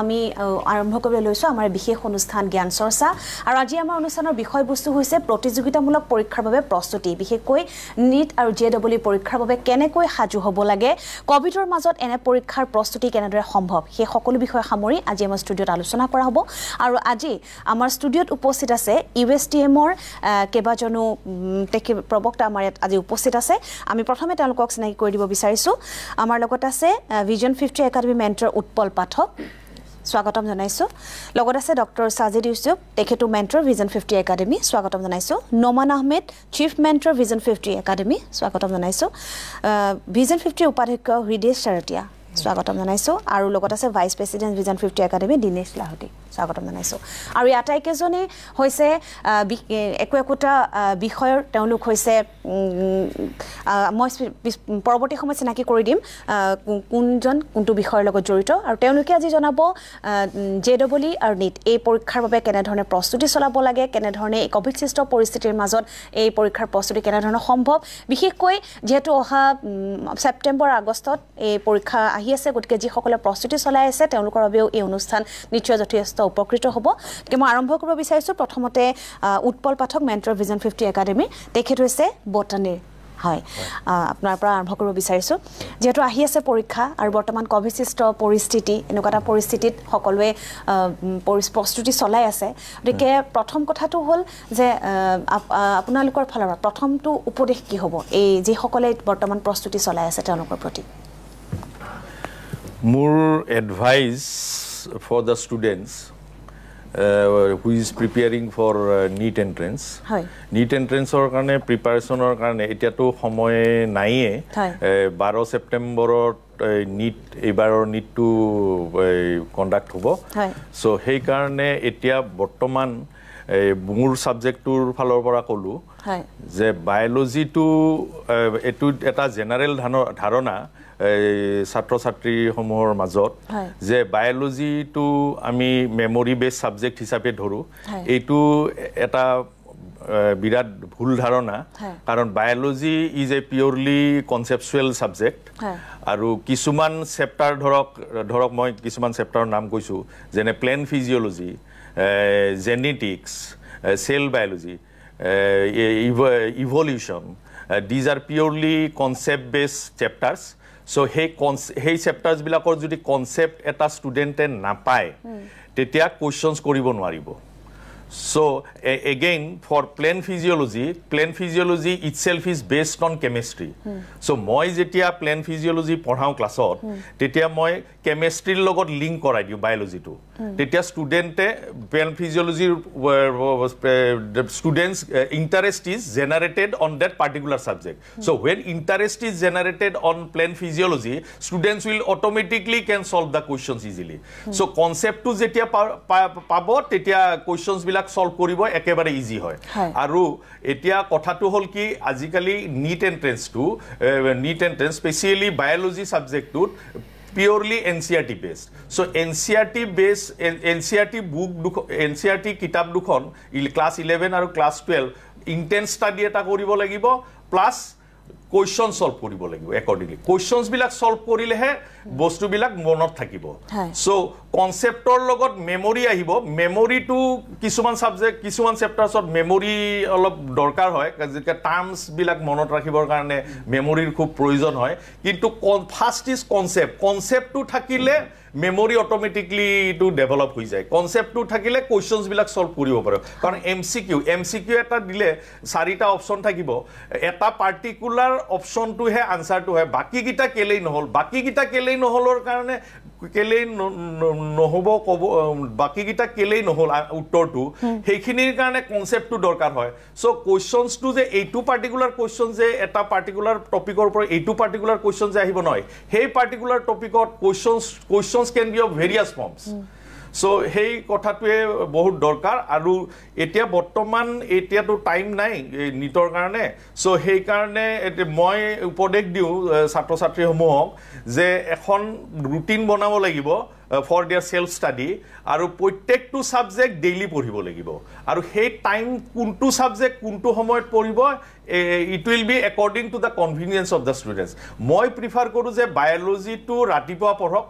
আমি আৰম্ভ কৰিবলৈ লৈছো আমাৰ বিশেষ অনুষ্ঠান জ্ঞান চৰ্চা আৰু আজি আমাৰ অনুষ্ঠানৰ বিষয়বস্তু হৈছে প্ৰতিযোগিতামূলক পৰীক্ষাৰ বাবে প্ৰস্তুতি বিশেষকৈ নিট আৰু জেডব্লিউ পৰীক্ষাৰ বাবে কেনেকৈ সাজু হ'ব লাগে কোভিডৰ মাজত এনে পৰীক্ষাৰ প্ৰস্তুতি কেনেদৰে সম্ভৱ সেই সকলো বিষয় সামৰি আজি আমাৰ ষ্টুডিঅত আলোচনা কৰা হ'ব আৰু আজি আমাৰ ষ্টুডিঅত উপস্থিত আছে ইউএছটিএমৰ কেবাজনো প্ৰবক্তা আমাৰ আজি উপস্থিত আছে আমি প্ৰথমে তেওঁলোকক চিনাকি কৰি দিব বিচাৰিছো আমাৰ লগত আছে vision 50 academy mentor Utpal Pathak স্বাগতম জনাইছো লগত আছে ডক্টৰ সাজিদ ইউসুফ তেখেতু মেন্টৰ ভিজন 50 একাডেমি স্বাগতম জনাইছো Noman Ahmed chief mentor vision 50 academy স্বাগতম জনাইছো ভিজন 50 উপাধ্যক্ষ হৃদেশ চাৰটিয়া স্বাগতম জনাইছো আৰু লগত আছে vice president vision 50 academy Dinesh Lahoti স্বাগতম জনাইছো আৰু আটাইকেজনে হৈছে একোটা বিষয়ৰ তেওঁলোক হৈছে মই পৰৱৰ্তী সময় চিনাকি কৰি দিম কোনজন কোনটো বিষয়ৰ লগত জড়িত আৰু তেওঁলোকে আজি জনাব জেডব্লিউ আৰু নিট এই পৰীক্ষাৰ বাবে কেনে ধৰণে প্ৰস্তুতি চলাব লাগে কেনে ধৰণে এই কোভিড সৃষ্ট পৰিস্থিতিৰ মাজত এই পৰীক্ষাৰ প্ৰস্তুতি কেনে ধৰণে সম্ভৱ বিশেষকৈ যেহেতু অহা সেপ্টেম্বৰ আগষ্টত এই পৰীক্ষা আহি আছে গতিকে যি সকলে প্ৰস্তুতি চলাই আছে তেওঁলোকৰ বাবেও এই অনুষ্ঠান নিশ্চয় যথেষ্ট উপকৃত হ'ব গতিকে মই আৰম্ভ কৰিব বিচাৰিছো প্ৰথমতে উৎপল পাঠক মেন্টৰ ভিজন 50 একাডেমি তেখেত হৈছে বটানীৰ হয় আপোনাৰ পৰা আৰম্ভ কৰিব বিচাৰিছো যেহেতু আহি আছে পৰীক্ষা আৰু বৰ্তমান কোভিড সৃষ্ট পৰিস্থিতি এনেকুৱা এটা পৰিস্থিতিত সকলোৱে প্ৰস্তুতি চলাই আছে গতিকে প্ৰথম কথাটো হ'ল যে আপোনালোকৰ ফালৰ পৰা প্ৰথমটো উপদেশ কি হ'ব এই যি সকলে বৰ্তমান প্ৰস্তুতি চলাই আছে তেওঁলোকৰ প্ৰতি More advice for the students who is preparing for NEET entrance. NEET entrance or karne preparation or karne etiato samoy naiye 12 September NEET ebaror NEET to conduct hobo. So hei karne etia bortoman মোৰ সাবজেক্টৰ ফালৰ পৰা কলো যে biology two এটু এটা general ধাৰণা ছাত্ৰ ছাত্ৰী সমূহৰ মাজত যে বায়োলজি টু আমি মেমৰি বেস সাবজেক্ট হিচাপে ধৰো এইটো এটা বিৰাট ভুল ধাৰণা কাৰণ biology is a purely কনসেপচুৱেল subject আৰু কিছুমান চেপ্টাৰ ধৰক মই কিছুমান চেপ্টাৰৰ নাম কৈছো যেনে plain physiology genetics, cell biology, evolution. These are purely concept-based chapters. So, hey chapters bilakor jodi concept eta student na pae, tetia questions koribo nwaribo. So, again, for plain physiology itself is based on chemistry. So, moi jetia plain physiology porhao classot, tetia moi chemistry logot link korai diu biology to. Tetia studente plain physiology the students interest is generated on that particular subject. So, when interest is generated on plain physiology, students will automatically can solve the questions easily. So, concept to jetia pabo tetia questions bila solve কৰিব একেবাৰে easy হয় আৰু এতিয়া কথাটো হল কি আজিকালি NEET entrance specially biology সাবজেক্টত purely NCERT based. So NCERT book NCERT kitab dukhon class 11 আৰু class 12 intense study eta koribo lagibo plus question solve koribo lagibo accordingly questions bilak solve korilehe bostu bilak monot thakibo so conceptor logot memory ahibo memory to kisuman subject kisuman chapters of memory olop dorkar hoy jeka terms bilak monot rakhibor karone memory khub proyojon hoy kintu first is concept to thakile memory automatically to develop hoi jay concept to thakile questions bilak solve koribo paro karon MCQ eta dile sarita option thakibo eta particular option to he answer to he baki gita kelei noholor karone kelei nohobo baki gita kelei nohol uttor to heikhinir karone concept to dorkar hoy so questions to je ei two particular questions je eta particular topic or upor ei two particular questions je ahibo noy hey particular topic or questions can be of various forms so hey কথাটোৱে বহুত দৰকাৰ আৰু এতিয়া বৰ্তমান এতিয়াটো time নাই নিটৰ কাৰণে so সেই কাৰণে মই উপদেশ দিও ছাত্ৰ ছাত্ৰী সমূহক যে এখন ৰুটিন বনাব লাগিব for their self study আৰু প্ৰত্যেকটো সাবজেক্ট ডেইলি পঢ়িব লাগিব আৰু সেই টাইম কোনটো সাবজেক্ট কোনটো সময়ত পঢ়িব it will be according to the convenience of the students মই প্ৰিফাৰ কৰো যে বায়োলজি টু ৰাতিপুৱা পঢ়ক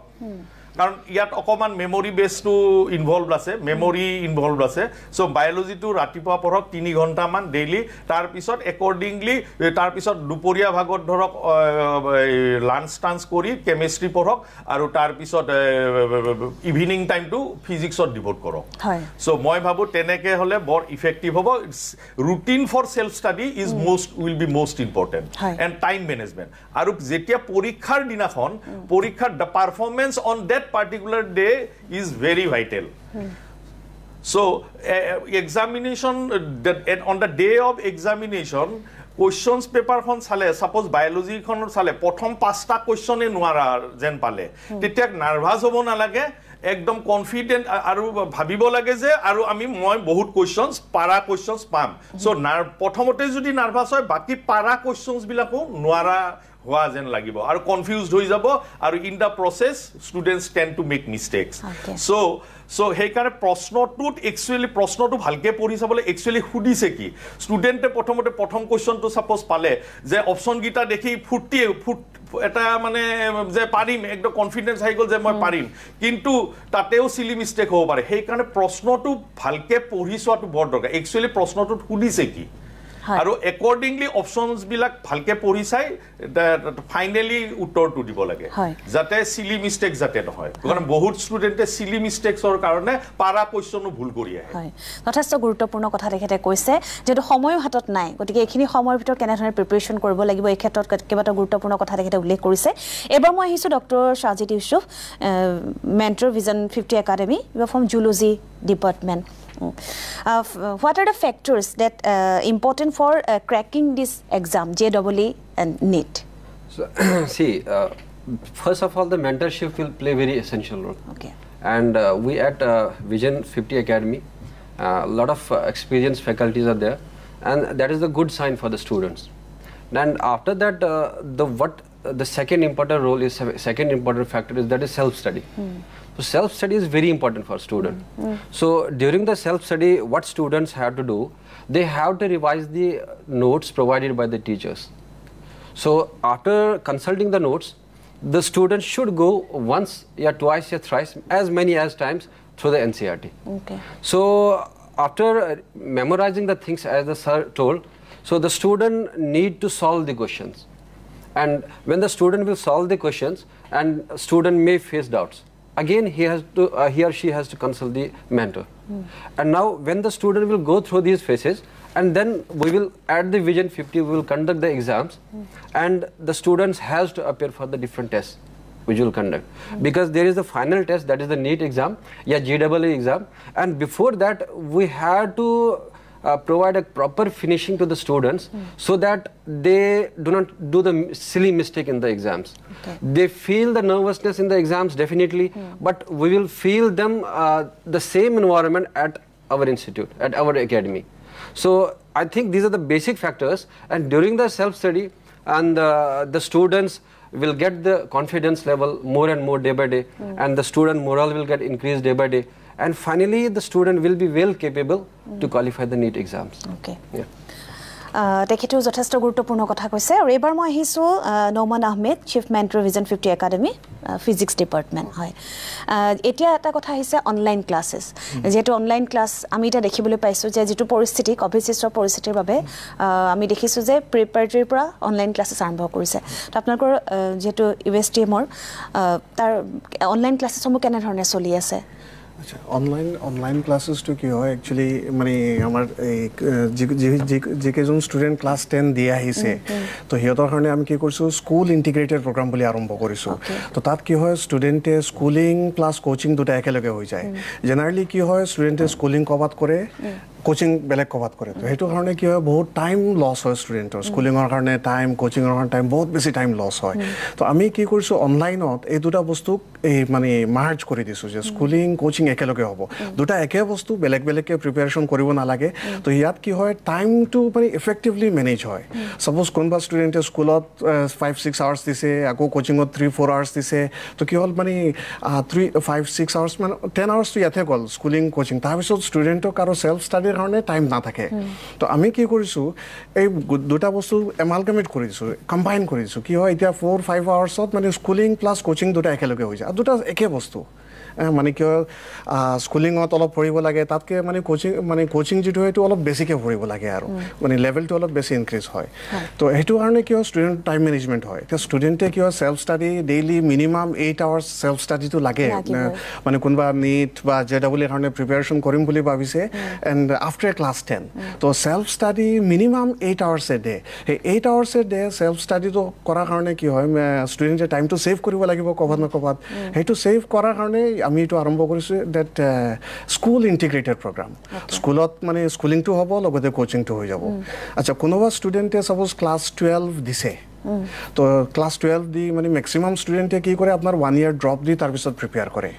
কাৰণ ইয়াত অকমান মেমৰি বেছটো ইনভলভ আছে মেমৰি ইনভলভ আছে সো বায়োলজিটো ৰাতিপুৱা পঢ়ক 3 ঘণ্টা মান ডেইলি তাৰ পিছত একৰ্ডিংলি তাৰ পিছত দুপৰীয়া ভাগত ধৰক লাঞ্চ টান্স কৰি কেমিষ্ট্ৰি পঢ়ক আৰু তাৰ পিছত ইভিনিং টাইমটো ফিজিক্সত ডিভোট কৰক হয় সো মই ভাবো তেনেকে হলে বৰ ইফেক্টিভ হ'ব routine for self study is will be most important and time management আৰু যেতিয়া পৰীক্ষাৰ দিনাখন পৰীক্ষাৰ the performance on that particular day is very vital. So examination on the day of examination questions paper khon sale suppose biology khon sale prothom 5ta question e nwara jen pale tetia nervous hobo na lage ekdom confident aru bhabibo lage je aru ami moi bahut questions para questions pam so prothomote jodi nervous hoy baki para questions bilako nwara হোৱা যেন লাগিব আৰু confused হৈ যাব আৰু in the process students tend to make mistakes so হেকাৰে প্ৰশ্নটোত actually প্ৰশ্নটো ভালকে পঢ়ি চাবলৈ একচুয়ালি খুদিছে কি ষ্টুডেন্টে প্ৰথম কোৱেশ্চনটো সাপোজ পালে যে অপচন গিটা দেখি ফুট এটা মানে যে পাৰিম একদম কনফিডেন্স আহি গল যে মই পাৰিম কিন্তু তাতেও সিলি মিস্টেক হ'ব পাৰে হেকাৰে প্ৰশ্নটো ভালকে পঢ়ি চোৱাটো বৰ দৰকাৰ একচুয়ালি প্ৰশ্নটোত খুদিছে কি আৰু একৰ্ডিংলি অপচনস বিলাক ভালকে পঢ়ি চাই ফাইনালি উত্তৰটো দিব লাগে যাতে সিলি মিস্টেক যাতে নহয় কাৰণ বহুত ষ্টুডেন্টে সিলি মিস্টেকসৰ কাৰণে পাৰা কোৱেশ্চনো ভুল কৰি আহে হয় যথেষ্ট গুৰুত্বপূৰ্ণ কথা তেখেতে কৈছে যেটো সময় হাতত নাই গতিকে এইখিনি সময়ৰ ভিতৰত কেনে ধৰণে প্ৰিপাৰেচন কৰিব লাগিব এই ক্ষেত্ৰত কেইবাটা গুৰুত্বপূৰ্ণ কথা তেখেতে উল্লেখ কৰিছে এবাৰ মই আহিছো doctor Sajid Yusuf mentor vision 50 academy you from zoology department what are the factors that important for cracking this exam JEE and NEET so see first of all the mentorship will play very essential role okay and we at Vision 50 Academy a lot of experienced faculties are there and that is a good sign for the students and after that the second important factor is that is self study So self-study is very important for student. So during the self-study, what students have to do, they have to revise the notes provided by the teachers. So after consulting the notes, the students should go once, twice, thrice, as many as times through the NCERT. Okay. So after memorizing the things as the sir told, so the student need to solve the questions. And when the student will solve the questions, and student may face doubts. Again, he or she has to consult the mentor. And now when the student will go through these phases, and then we will at the Vision 50 we will conduct the exams and the students has to appear for the different tests which will conduct because there is the final test that is the NEET exam JEE exam and before that we had to provide a proper finishing to the students so that they do not do the silly mistake in the exams. Okay. They feel the nervousness in the exams definitely, but we will feel them the same environment at our institute, at our academy. So I think these are the basic factors and during the self-study and the students will get the confidence level more and more day by day and the student morale will get increased day by day. And finally, the student will be well capable to qualify the NEET exams. Okay. Yeah. তেখেতেও যথেষ্ট গুৰুত্বপূৰ্ণ কথা কৈছে আৰু এবাৰ মই আহিছোঁ Nouman Ahmed chief mentor vision 50 academy physics department হয় এতিয়া এটা কথা আহিছে অনলাইন ক্লাছেছ যেহেতু অনলাইন ক্লাছ আমি এটা দেখিবলৈ পাইছোঁ যে যিটো পৰিস্থিতি কভিড-19 পৰিস্থিতিৰ বাবে আমি দেখিছোঁ যে প্ৰিপাৰেটৰীৰ পৰা অনলাইন ক্লাছেছ আৰম্ভ কৰিছে তো আপোনালোকৰ যেহেতু USTMৰ তাৰ অনলাইন ক্লাছেছসমূহ কেনেধৰণে চলি আছে আচ্ছা অনলাইন ক্লাছেছটো কি হয় একচুয়ালি মানে আমাৰ যিকেইজন ষ্টুডেণ্ট ক্লাছ 10 দি আহিছে তো সিহঁতৰ কাৰণে আমি কি কৰিছোঁ স্কুল ইণ্টিগ্ৰেটেড প্ৰগ্ৰাম বুলি আৰম্ভ কৰিছোঁ তো তাত কি হয় ষ্টুডেণ্টে স্কুলিং প্লাছ কোচিং দুটা একেলগে হৈ যায় জেনাৰেলি কি হয় ষ্টুডেণ্টে স্কুলিং কভাৰ কৰে কোচিং বেলেগ কভাৰ কৰে তো সেইটো কাৰণে কি হয় বহুত টাইম লছ হয় ষ্টুডেণ্টৰ স্কুলিঙৰ কাৰণে টাইম কোচিঙৰ কাৰণে টাইম বহুত বেছি টাইম লছ হয় তো আমি কি কৰিছোঁ অনলাইনত এই দুটা বস্তুক এই মানে মাৰ্জ কৰি দিছোঁ যে স্কুলিং কোচিং একেলগে হ'ব দুটা একে বস্তু বেলেগ বেলেগকৈ প্ৰিপেৰেশ্যন কৰিব নালাগে তো ইয়াত কি হয় টাইমটো মানে ইফেক্টিভলি মেনেজ হয় ছাপ'জ কোনোবা ষ্টুডেণ্টে স্কুলত 5-6 আৱাৰ্ছ দিছে আকৌ কোচিঙত 3-4 আৱাৰ্ছ দিছে তো কি হ'ল মানে 5-6 আৱাৰ্ছ মানে 10 আৱাৰ্ছটো ইয়াতে গ'ল স্কুলিং কোচিং তাৰপিছত ষ্টুডেণ্টক আৰু চেল্ফ ষ্টাডি ষ্টুডেণ্টেৰ কাৰণে টাইম নাথাকে তো আমি কি কৰিছোঁ এই দুটা বস্তু এমালগামেট কৰি দিছোঁ কম্বাইন কৰি দিছোঁ কি হয় এতিয়া 4-5 আৱাৰ্ছত মানে স্কুলিং প্লাছ কোচিং দুটা একেলগে হৈ যায় আৰু দুটা একে বস্তু মানে কিয় স্কুলিঙত অলপ পঢ়িব লাগে তাতকৈ মানে কোচিং যিটো সেইটো অলপ বেছিকৈ পঢ়িব লাগে আৰু মানে লেভেলটো অলপ বেছি ইনক্ৰিজ হয় তো সেইটো কাৰণে কি হয় ষ্টুডেণ্ট টাইম মেনেজমেণ্ট হয় এতিয়া ষ্টুডেণ্টে কি হয় self study daily minimum 8 hours self ষ্টাডিটো লাগে মানে কোনোবা নিট বা JEE কাৰণে প্ৰিপেৰেশ্যন কৰিম বুলি ভাবিছে এণ্ড আফটাৰ ক্লাছ 10 তো self study minimum 8 hours a day সেই 8 আৱাৰ্ছ এ ডে ছেল্ফ ষ্টাডিটো কৰাৰ কাৰণে কি হয় ষ্টুডেণ্টে টাইমটো ছেভ কৰিব লাগিব ক'ৰবাত না ক'ৰবাত সেইটো ছেভ কৰাৰ কাৰণে আমি এইটো আৰম্ভ কৰিছোঁ ডেট স্কুল ইণ্টিগ্ৰেটেড প্ৰগ্ৰাম স্কুলত মানে স্কুলিংটো হ'ব লগতে কোচিংটো হৈ যাব আচ্ছা কোনোবা ষ্টুডেণ্টে ছাপ'জ ক্লাছ 12 দিছে তো ক্লাছ 12 দি মানে মেক্সিমাম ষ্টুডেণ্টে কি কৰে আপোনাৰ 1 ইয়াৰ ড্ৰপ দি তাৰপিছত প্ৰিপেয়াৰ কৰে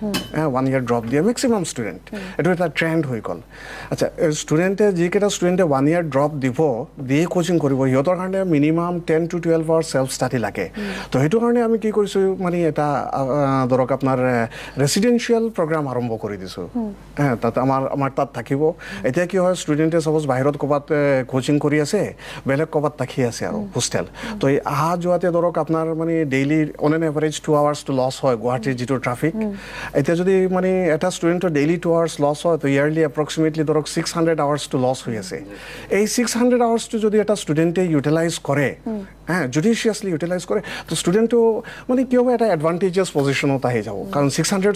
1 ইয়াৰ ড্ৰপ দিয়ে মেক্সিমাম ষ্টুডেণ্ট এইটো এটা ট্ৰেণ্ড হৈ গ'ল আচ্ছা ষ্টুডেণ্টে যিকেইটা ষ্টুডেণ্টে 1 ইয়াৰ ড্ৰপ দিব দিয়ে কোচিং কৰিব সিহঁতৰ কাৰণে minimum 10 to 12 hours self study লাগে তো সেইটো কাৰণে আমি কি কৰিছোঁ মানে এটা ধৰক আপোনাৰ ৰেচিডেঞ্চিয়েল প্ৰগ্ৰাম আৰম্ভ কৰি দিছোঁ তাত আমাৰ তাত থাকিব এতিয়া কি হয় ষ্টুডেণ্টে ছাপ'জ বাহিৰত ক'ৰবাত কোচিং কৰি আছে বেলেগ ক'ৰবাত থাকি আছে আৰু হোষ্টেল তো অহা যোৱাতে ধৰক আপোনাৰ মানে ডেইলি অন এন এভাৰেজ 2 আৱাৰ্ছটো লছ হয় গুৱাহাটীৰ যিটো ট্ৰাফিক এতিয়া যদি মানে এটা ষ্টুডেণ্টৰ ডেইলি 2 আৱাৰ্ছ লছ হয় তো ইয়াৰলি এপ্ৰক্সিমেটলি ধৰক 600 আৱাৰ্ছটো লছ হৈ আছে এই 600 আৱাৰ্ছটো যদি এটা ষ্টুডেণ্টে ইউটিলাইজ কৰে জুডিচিয়াছলি ইউটিলাইজ কৰে তো ষ্টুডেণ্টটো মানে কি হ'ব এটা এডভান্টেজিয়াছ পজিশ্যনত আহি যাব কাৰণ 600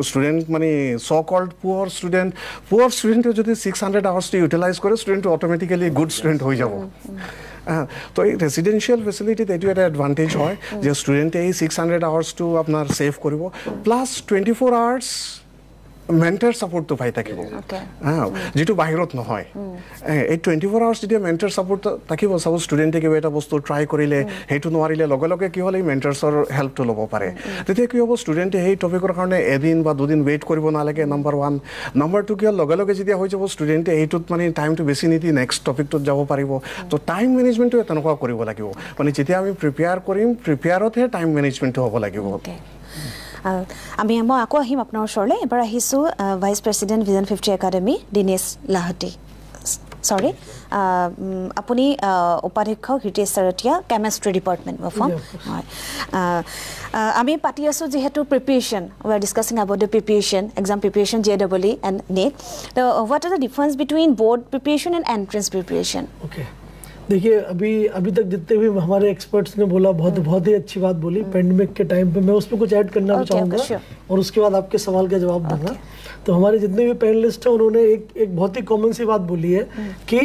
ষ্টুডেণ্ট মানে চ' কল্ড পুৱাৰ ষ্টুডেণ্টে যদি 600 আৱাৰ্ছটো ইউটিলাইজ কৰে ষ্টুডেণ্টটো অট'মেটিকেলি গুড ষ্টুডেণ্ট হৈ যাব তো এই ৰেচিডেঞ্চিয়েল ফেচিলিটিত এইটো এটা এডভান্টেজ হয় যে ষ্টুডেণ্টে এই 600 আৱাৰ্ছটো আপোনাৰ ছেভ কৰিব প্লাছ 24 আৱাৰ্ছ মেণ্টাৰ ছাপোৰ্টটো পাই থাকিব যিটো বাহিৰত নহয় এই 24 আৱাৰ্ছ যেতিয়া মেণ্টাৰ ছাপোৰ্ট থাকিব চাব ষ্টুডেণ্টে কিবা এটা বস্তু ট্ৰাই কৰিলে সেইটো নোৱাৰিলে লগে লগে কি হ'লে মেণ্টাৰ্ছৰ হেল্পটো ল'ব পাৰে তেতিয়া কি হ'ব ষ্টুডেণ্টে সেই টপিকৰ কাৰণে এদিন বা দুদিন ৱেইট কৰিব নালাগে নম্বৰ 1 নম্বৰ 2 কি হ'ল লগে লগে যেতিয়া হৈ যাব ষ্টুডেণ্টে এইটোত মানে টাইমটো বেছি নিদি নেক্সট টপিকটোত যাব পাৰিব তো টাইম মেনেজমেণ্টটো তেনেকুৱা কৰিব লাগিব মানে যেতিয়া আমি প্ৰিপেয়াৰ কৰিম প্ৰিপেয়াৰতহে টাইম মেনেজমেণ্টটো হ'ব লাগিব মই আকৌ আহিম আপোনাৰ ওচৰলৈ এবাৰ আহিছোঁ vice president vision 50 academy Dinesh Lahoti sorry আপুনি উপাধ্যক্ষ হিতেশ চাৰতীয়া কেমেষ্ট্ৰি ডিপাৰ্টমেণ্ট হয় আমি পাতি আছোঁ যিহেতু preparation we are discussing about the preparation exam preparation JEE and NET तो what are the difference between board preparation and entrance preparation okay देखिए अभी तक जितने भी हमारे एक्सपर्ट्स ने बोला बहुत ही अच्छी बात बोली पेंडेमिक के टाइम पे मैं उसमें कुछ ऐड करना भी चाहूँगा और उसके बाद आपके सवाल का जवाब दूंगा तो हमारे जितने भी पैनलिस्ट हैं उन्होंने एक बहुत ही कॉमन सी बात बोली है कि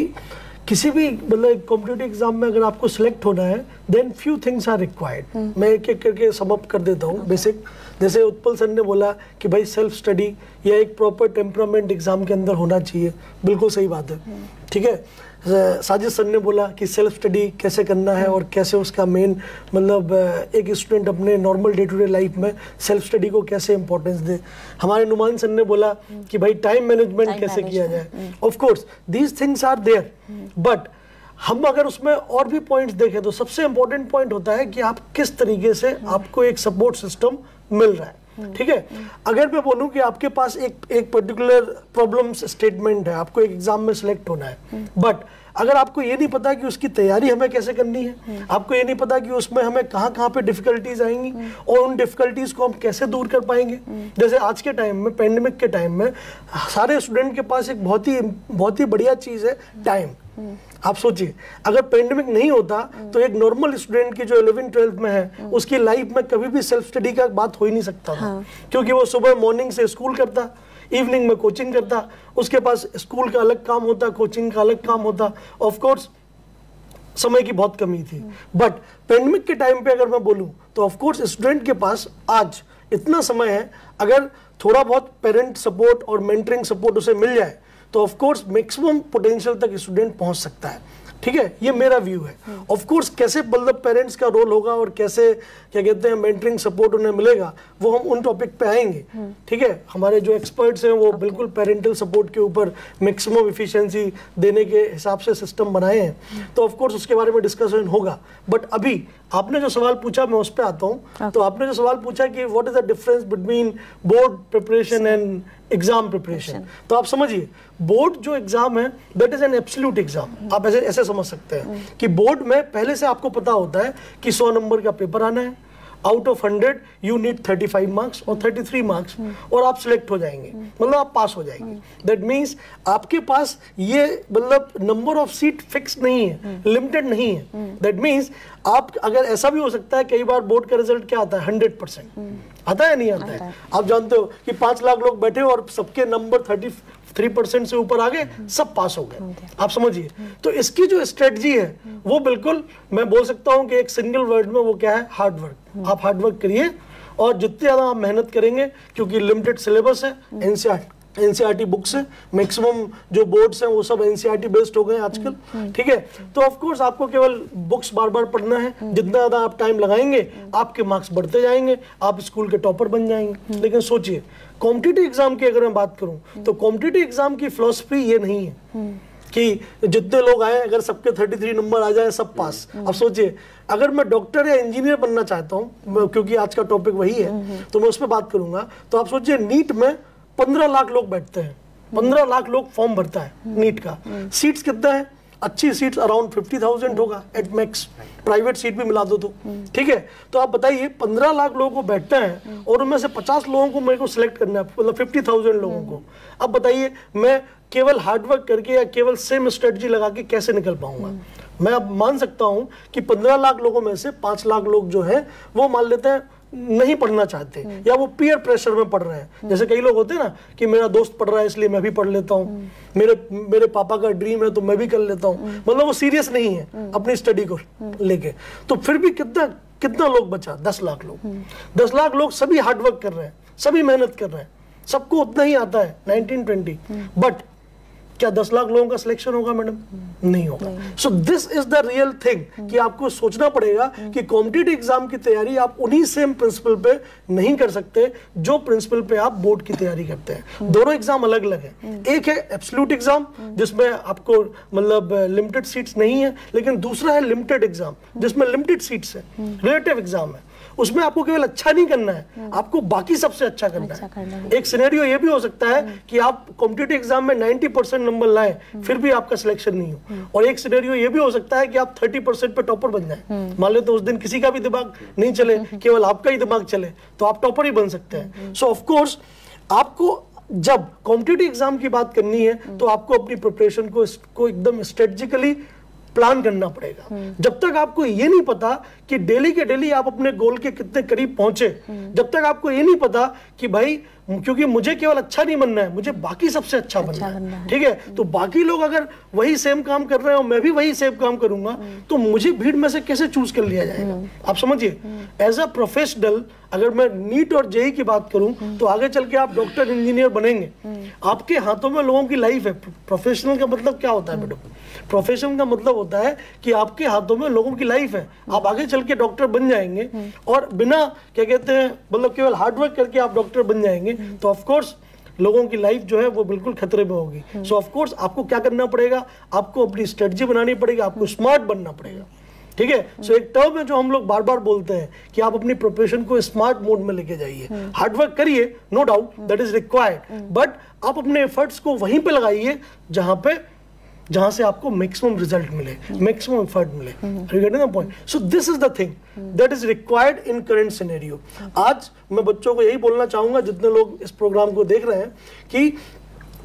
किसी भी मतलब कॉम्पिटिटिव एग्जाम में अगर आपको सिलेक्ट होना है then few things are required मैं एक एक करके सम अप कर देता हूँ बेसिक जैसे उत्पल सर ने बोला कि भाई सेल्फ स्टडी या एक प्रॉपर टेम्परामेंट एग्जाम के अंदर होना चाहिए बिल्कुल सही बात है ठीक है साजिद सर ने बोला कि सेल्फ स्टडी कैसे करना है और कैसे उसका मेन मतलब एक स्टूडेंट अपने normal day to day life में सेल्फ स्टडी को कैसे इंपॉर्टेंस दे हमारे नुमान सर ने बोला कि भाई टाइम मैनेजमेंट कैसे किया जाए of course these things are there but हम अगर उसमें और भी पॉइंट्स देखें तो सबसे इंपॉर्टेंट पॉइंट होता है कि आप किस तरीके से आपको एक सपोर्ट सिस्टम मिल रहा है ठीक है अगर मैं बोलूं कि आपके पास एक पर्टिकुलर प्रॉब्लम स्टेटमेंट है आपको एक एग्जाम में सिलेक्ट होना है बट अगर आपको ये नहीं पता कि उसकी तैयारी हमें कैसे करनी है आपको ये नहीं पता कि उसमें हमें कहाँ पे डिफिकल्टीज आएंगी और उन डिफिकल्टीज को हम कैसे दूर कर पाएंगे जैसे आज के टाइम में पेंडेमिक के टाइम में सारे स्टूडेंट के पास एक बहुत ही बढ़िया चीज़ है टाइम आप सोचिए अगर पेंडेमिक नहीं होता तो एक नॉर्मल स्टूडेंट की जो 11th 12th में है उसकी लाइफ में कभी भी सेल्फ स्टडी का बात हो ही नहीं सकता था क्योंकि वो सुबह मॉर्निंग से स्कूल करता इवनिंग में कोचिंग करता उसके पास स्कूल का अलग काम होता कोचिंग का अलग काम होता ऑफ कोर्स समय की बहुत कमी थी बट पेंडेमिक के टाइम पे अगर मैं बोलूं तो ऑफ कोर्स स्टूडेंट के पास आज इतना समय है अगर थोड़ा बहुत पेरेंट सपोर्ट और मेंटरिंग सपोर्ट उसे मिल जाए तो ऑफ कोर्स मैक्सिमम पोटेंशियल तक स्टूडेंट पहुंच सकता है ठीक है ये मेरा व्यू है ऑफ कोर्स कैसे मतलब पेरेंट्स का रोल होगा और कैसे क्या कहते हैं मेंटरिंग सपोर्ट उन्हें मिलेगा वो हम उन टॉपिक पे आएंगे ठीक है हमारे जो एक्सपर्ट्स हैं वो बिल्कुल पेरेंटल सपोर्ट के ऊपर मैक्सिमम इफिशिएंसी देने के हिसाब से सिस्टम बनाए हैं तो ऑफ कोर्स उसके बारे में डिस्कशन होगा बट अभी आपने जो सवाल पूछा मैं उस पे आता हूँ। तो आपने जो सवाल पूछा कि what is the difference between board preparation and exam preparation, तो आप समझिए बोर्ड जो एग्जाम है that is an absolute exam. आप ऐसे ऐसे समझ सकते हैं कि बोर्ड में पहले से आपको पता होता है कि 100 नंबर का पेपर आना है, out of 100 you need 35 marks और 33 मार्क्स और आप सिलेक्ट हो जाएंगे, मतलब आप पास हो जाएंगे। दैट मीन्स आपके पास ये मतलब नंबर ऑफ सीट फिक्स नहीं है, लिमिटेड नहीं है। दैट मीन्स आप अगर ऐसा भी हो सकता है कई बार बोर्ड का रिजल्ट क्या आता है 100% आता है, नहीं आता है। आप जानते हो कि 5 लाख लोग बैठे और सबके नंबर 33% से ऊपर आ गए, सब पास हो गए। आप समझिए, तो इसकी जो स्ट्रेटजी है वो बिल्कुल मैं बोल सकता हूं कि एक सिंगल वर्ड में वो क्या है, हार्ड वर्क। आप हार्ड वर्क करिए और जितनी ज्यादा आप मेहनत करेंगे, क्योंकि लिमिटेड सिलेबस है, एनसीईआरटी बुक्स है, मैक्सिमम जो बोर्ड्स हैं वो सब एनसीईआरटी बेस्ड हो गए आजकल, ठीक है। तो ऑफ कोर्स आपको केवल बुक्स बार बार पढ़ना है, जितना ज्यादा आप टाइम लगाएंगे आपके मार्क्स बढ़ते जाएंगे, आप स्कूल के टॉपर बन जाएंगे। लेकिन सोचिए कॉम्पिटिटिव एग्जाम की अगर मैं बात करूं तो कॉम्पिटिटिव एग्जाम की फिलॉसफी ये नहीं है कि जितने लोग आए अगर सबके 33 नंबर आ जाए सब पास। अब सोचिए अगर मैं डॉक्टर या इंजीनियर बनना चाहता हूं, क्योंकि आज का टॉपिक वही है तो मैं उस पर बात करूंगा, तो आप सोचिए नीट में 15 लाख लोग बैठते हैं, 15 लाख लोग फॉर्म भरता है नीट का, सीट्स कितना है, अच्छी सीट्स अराउंड 50,000 होगा एट मैक्स, प्राइवेट सीट भी मिला दो तो, ठीक है। तो आप बताइए 15 लाख लोगों को बैठता है और उनमें से 50 लोगों को मेरे को सिलेक्ट करना है, मतलब 50,000 लोगों को। अब बताइए मैं केवल हार्डवर्क करके या केवल सेम स्ट्रेटजी लगा के कैसे निकल पाऊंगा। मैं अब मान सकता हूं कि 15 लाख लोगों में से 5 लाख लोग जो है वो मान लेते हैं नहीं पढ़ना चाहते या वो पीयर प्रेशर में पढ़ रहे हैं। जैसे कई लोग होते हैं ना कि मेरा दोस्त पढ़ रहा है इसलिए मैं भी पढ़ लेता हूँ, मेरे पापा का ड्रीम है तो मैं भी कर लेता हूँ, मतलब वो सीरियस नहीं है अपनी स्टडी को लेके। तो फिर भी कितना लोग बचा, 10 लाख लोग। 10 लाख लोग सभी हार्डवर्क कर रहे हैं, सभी मेहनत कर रहे हैं, सबको उतना ही आता है 1920, बट क्या 10 लाख लोगों का सिलेक्शन होगा मैडम? नहीं होगा। So this is the real thing कि आपको सोचना पड़ेगा कि कॉम्पिटिटिव एग्जाम की तैयारी आप उन्हीं सेम प्रिंसिपल पे नहीं कर सकते जो प्रिंसिपल पे आप बोर्ड की तैयारी करते हैं। दोनों एग्जाम अलग अलग है। एक है एब्सोल्यूट एग्जाम जिसमें आपको मतलब लिमिटेड सीट्स नहीं है, लेकिन दूसरा है लिमिटेड एग्जाम जिसमें लिमिटेड सीट्स है, रिलेटिव एग्जाम है। उसमें आपको केवल अच्छा नहीं करना है, आपको बाकी सबसे अच्छा करना है। एक सिनेरियो ये भी हो सकता है कि आप कॉम्पिटिटिव एग्जाम में 90% नंबर लाएं फिर भी आपका सिलेक्शन नहीं हो, और एक सिनेरियो ये भी हो सकता है कि आप 30% पे टॉपर बन जाएं। मान लो तो उस दिन किसी का भी दिमाग नहीं चले, केवल आपका ही दिमाग चले, तो आप टॉपर ही बन सकते हैं। सो ऑफ कोर्स आपको जब कॉम्पिटिटिव एग्जाम की बात करनी है तो आपको अपनी प्रिपरेशन को एकदम स्ट्रेटेजिकली प्लान करना पड़ेगा। जब तक आपको ये नहीं पता कि डेली के डेली आप अपने गोल के कितने करीब पहुंचे, जब तक आपको ये नहीं पता कि भाई क्योंकि मुझे केवल अच्छा नहीं बनना है, मुझे बाकी सबसे अच्छा बनना है, ठीक है। तो बाकी लोग अगर वही सेम काम कर रहे हैं और मैं भी वही सेम काम करूंगा तो मुझे भीड़ में से कैसे चूज कर लिया जाएगा? आप समझिए एज अ प्रोफेशनल अगर मैं नीट और जेईई की बात करूं तो आगे चल के आप डॉक्टर इंजीनियर बनेंगे, आपके हाथों में लोगों की लाइफ है। प्रोफेशनल का मतलब क्या होता है मैडम? प्रोफेशन का मतलब होता है कि आपके हाथों में लोगों की लाइफ है, आप आगे चल के डॉक्टर बन जाएंगे और बिना क्या कहते हैं मतलब केवल हार्डवर्क करके आप डॉक्टर बन जाएंगे तो ऑफ कोर्स लोगों की लाइफ जो है वो बिल्कुल खतरे में होगी। सो ऑफ कोर्स आपको क्या करना पड़ेगा, आपको अपनी स्ट्रेटजी बनानी पड़ेगी, आपको स्मार्ट बनना पड़ेगा, ठीक है। सो एक टर्म है जो हम लोग बार बार बोलते हैं कि आप अपनी प्रिपरेशन को स्मार्ट मोड में लेके जाइए। हार्डवर्क करिए, no doubt that is required, but आप अपने एफर्ट्स को वहीं पे लगाइए जहां से आपको मैक्सिमम रिजल्ट मिले, मैक्सिमम एफर्ट मिले। You getting the point? So this is the thing that is required in current scenario. आज मैं बच्चों को यही बोलना चाहूंगा जितने लोग इस प्रोग्राम को देख रहे हैं कि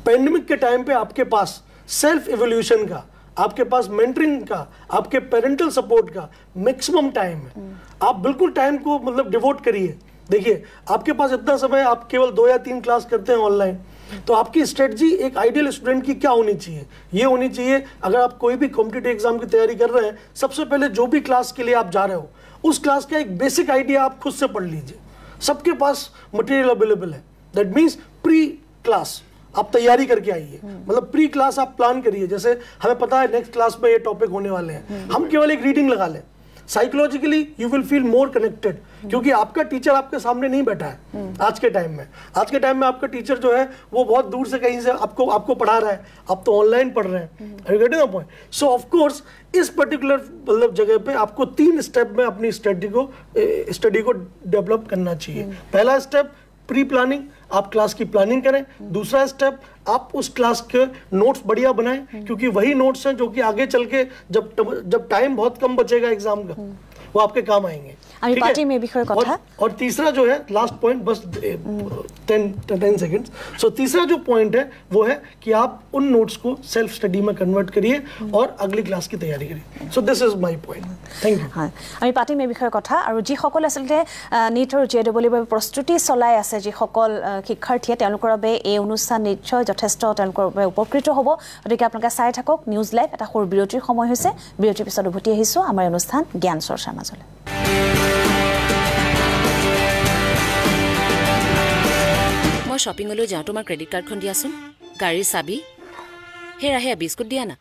पैंडेमिक के टाइम पे आपके पास सेल्फ इवोल्यूशन का, आपके पास मेंटरिंग का, आपके पेरेंटल सपोर्ट का मैक्सिमम टाइम है। आप बिल्कुल टाइम को मतलब डिवोट करिए। देखिए आपके पास इतना समय, आप केवल 2 या 3 क्लास करते हैं ऑनलाइन, तो आपकी स्ट्रेटजी एक आइडियल स्टूडेंट की क्या होनी चाहिए? ये होनी चाहिए अगर आप कोई भी कॉम्पिटिटिव एग्जाम की तैयारी कर रहे हैं, सबसे पहले जो भी क्लास के लिए आप जा रहे हो उस क्लास का एक बेसिक आइडिया आप खुद से पढ़ लीजिए। सबके पास मटेरियल अवेलेबल है, दैट मीन्स प्री क्लास आप तैयारी करके आइए, मतलब प्री क्लास आप प्लान करिए। जैसे हमें पता है नेक्स्ट क्लास में ये टॉपिक होने वाले हैं, हम केवल एक रीडिंग लगा लें, psychologically you will feel more connected क्योंकि आपका टीचर आपके सामने नहीं बैठा है आज के टाइम में आपका टीचर जो है वो बहुत दूर से कहीं से आपको पढ़ा रहा है, आप तो ऑनलाइन पढ़ रहे हैं। Are you getting the point? So of course इस पर्टिकुलर मतलब जगह पे आपको 3 स्टेप में अपनी स्टडी को डेवलप करना चाहिए। पहला स्टेप प्री प्लानिंग, आप क्लास की प्लानिंग करें। दूसरा स्टेप आप उस क्लास के नोट्स बढ़िया बनाएं, क्योंकि वही नोट्स हैं जो कि आगे चल के जब टाइम बहुत कम बचेगा एग्जाम का वो आपके काम आएंगे। और तीसरा जो है लास्ट पॉइंट, बस 10 सेकेंड्स। सो तीसरा जो पॉइंट है वो है कि आप उन नोट्स को सेल्फ स्टडी में कन्वर्ट करिए और अगली क्लास की तैयारी करिए। So this is my point. Thank you. हाँ, আমি পাতিম এই বিষয়ে কথা আৰু যিসকল আচলতে নীট আৰু JEE বাবে প্ৰস্তুতি চলাই আছে, যিসকল শিক্ষাৰ্থীয়ে তেওঁলোকৰ বাবে এই অনুষ্ঠান নিশ্চয় যথেষ্ট তেওঁলোকৰ বাবে উপকৃত হ'ব। গতিকে আপোনালোকে চাই থাকক নিউজ লাইভ। এটা সৰু বিৰতিৰ সময় হৈছে, বিৰতিৰ পিছত উভতি আহিছোঁ আমাৰ অনুষ্ঠান জ্ঞান চৰ্চাৰ মাজলৈ। মই শ্বপিঙলৈ যাওঁ, তোমাৰ ক্ৰেডিট কাৰ্ডখন দিয়াচোন। গাড়ীৰ চাবি, হেৰা বিস্কুট দিয়া না।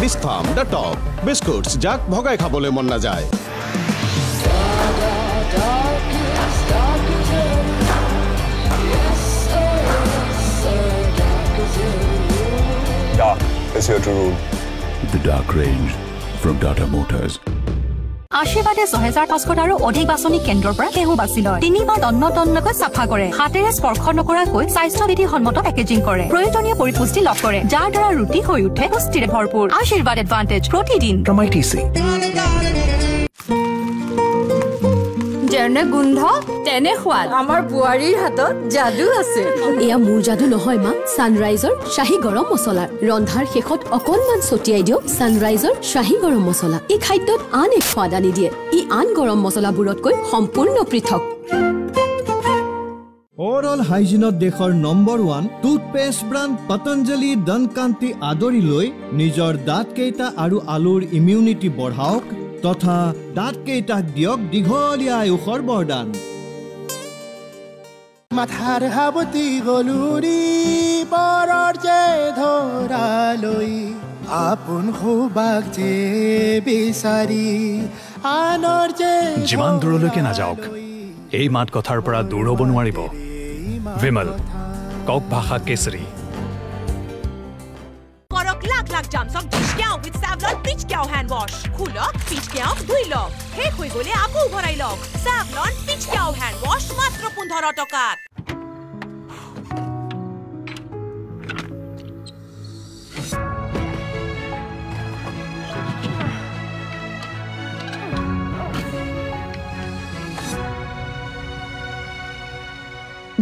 বিস্ফাম দ্য টপ বিস্কুটছ যাক ভগাই খাবলৈ মন নাযায়। Dark is here to rule. The Dark Range from Tata Motors. আশীৰ্বাদে 6500 আৰু অধিক বাছনি কেন্দ্ৰৰ পৰা কেহু বাছি লয়। 3 বাৰ টন্নকৈ চাফা কৰে, হাতেৰে স্পৰ্শ নকৰাকৈ স্বাস্থ্যবিধি সন্মত পেকেজিং কৰে, প্ৰয়োজনীয় পৰিপুষ্টি লাভ কৰে, যাৰ দ্বাৰা ৰুটি হৈ উঠে পুষ্টিৰে ভৰপূৰ। আশীৰ্বাদ এডভান্টেজ প্ৰতিদিন From ITC. যেনে গোন্ধ তেনে সোৱাদ, আমাৰ বুৱাৰীৰ হাতত যাদু আছে। এয়া মোৰ যাদু নহয় মা, সানৰাইজৰ শাহী গৰম মছলা। ৰন্ধাৰ শেষত অকণমান ছটিয়াই দিয়ক সানৰাইজৰ শাহী গৰম মছলা। এই খাদ্যত আন এক সোৱাদ আনি দিয়ে। ই আন গৰম মছলাবোৰতকৈ সম্পূৰ্ণ পৃথক। ওভাৰঅল হাইজিনত দেশৰ নম্বৰ 1 টুথপেষ্ট ব্ৰাণ্ড পতঞ্জলি দন্তকান্তি আদৰি লৈ নিজৰ দাঁত কেইটা আৰু আলুৰ ইমিউনিটি বঢ়াওক তথা দাঁত কেইটাক দিয়ক দীঘলীয়া আয়ুষৰ বৰদান। মাথাৰ হাবতি গলুৰি পৰৰ যে ধৰালৈ আপোন খুবাক যে বিচাৰি আনৰ যে যিমান দূৰলৈকে নাযাওক এই মাত কথাৰ পৰা দূৰ হ'ব নোৱাৰিব। विमल कौक भाषा केसरी लाख लाख जामसक पिचक्याव विथ सॅव्हलॉन पिचक्याव हँड वॉश खुलक पिचक्याव धुइलक हे হৈ গলে আকৌ ভৰাই লক। सॅव्हलॉन पिचक्याव हँड वॉश মাত্ৰ 15 টকাত।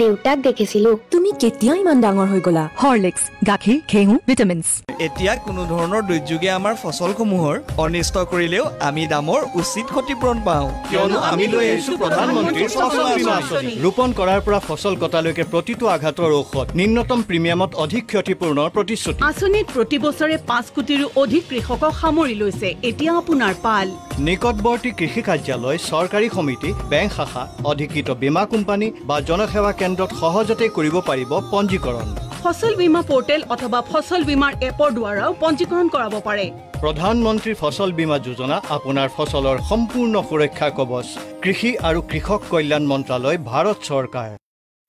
দেউতাক দেখিছিলো। তুমি কেতিয়া ইমান ডাঙৰ হৈ গলা? হৰলিক্স, গাখীৰ, ঘেঁহু, ভিটামিনছ। এতিয়া কোনো ধৰণৰ দুৰ্যোগে আমাৰ ফচলসমূহৰ অনিষ্ট কৰিলেও আমি দামৰ উচিত ক্ষতিপূৰণ পাওঁ, কিয়নো আমি লৈ আহিছো প্ৰধানমন্ত্ৰীৰ ফচল বীমা আঁচনি। ৰোপণ কৰাৰ পৰা ফচল কটালৈকে প্ৰতিটো আঘাতৰ ঔষধ, নিম্নতম প্ৰিমিয়ামত অধিক ক্ষতিপূৰণৰ প্ৰতিশ্ৰুতি। আঁচনিত প্ৰতি বছৰে 5 কোটিৰো অধিক কৃষকক সামৰি লৈছে। এতিয়া আপোনাৰ পাল। নিকটৱৰ্তী কৃষি কাৰ্যালয়, চৰকাৰী সমিতি, বেংক শাখা, অধিকৃত বীমা কোম্পানী বা জনসেৱা কেন্দ্ৰত সহজতে কৰিব পাৰিব পঞ্জীকৰণ। ফচল বীমা পোৰ্টেল অথবা ফচল বীমাৰ এপৰ দ্বাৰাও পঞ্জীকৰণ কৰাব পাৰে। প্ৰধানমন্ত্ৰী ফচল বীমা যোজনা আপোনাৰ ফচলৰ সম্পূৰ্ণ সুৰক্ষা কৱচ। কৃষি আৰু কৃষক কল্যাণ মন্ত্ৰালয়, ভাৰত চৰকাৰ।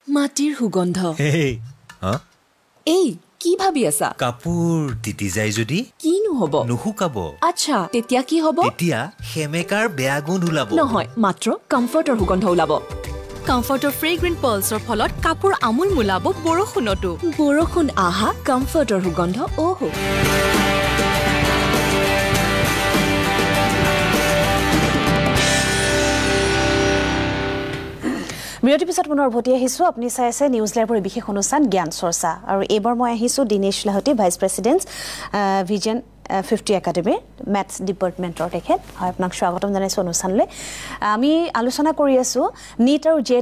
মাটিৰ সুগন্ধ। এই কি ভাবি আছা? কাপোৰ তিতি যায় যদি কিনো হ'ব? নুশুকাব। আচ্ছা, তেতিয়া কি হ'ব? তেতিয়া সেমেকাৰ বেয়া গোন্ধ ওলাব। নহয়, মাত্ৰ কমফৰ্টৰ সুগন্ধ ওলাব। কমফৰ্টৰ ফ্ৰেগ্ৰেন্ট পালছৰ ফলত কাপোৰ আমোল মোলাব বৰষুণতো। বৰষুণ আহা, কমফৰ্টৰ সুগন্ধ ওহো। বিৰতিৰ পিছত পুনৰ উভতি আহিছোঁ। আপুনি চাই আছে নিউজ লাইভৰ বিশেষ অনুষ্ঠান জ্ঞান চৰ্চা, আৰু এইবাৰ মই আহিছোঁ Dinesh Lahoti, vice president vision 50 একাডেমীৰ মেথছ ডিপাৰ্টমেণ্টৰ তেখেত। হয়, আপোনাক স্বাগতম জনাইছোঁ অনুষ্ঠানলৈ। আমি আলোচনা কৰি আছোঁ নীট আৰু JEE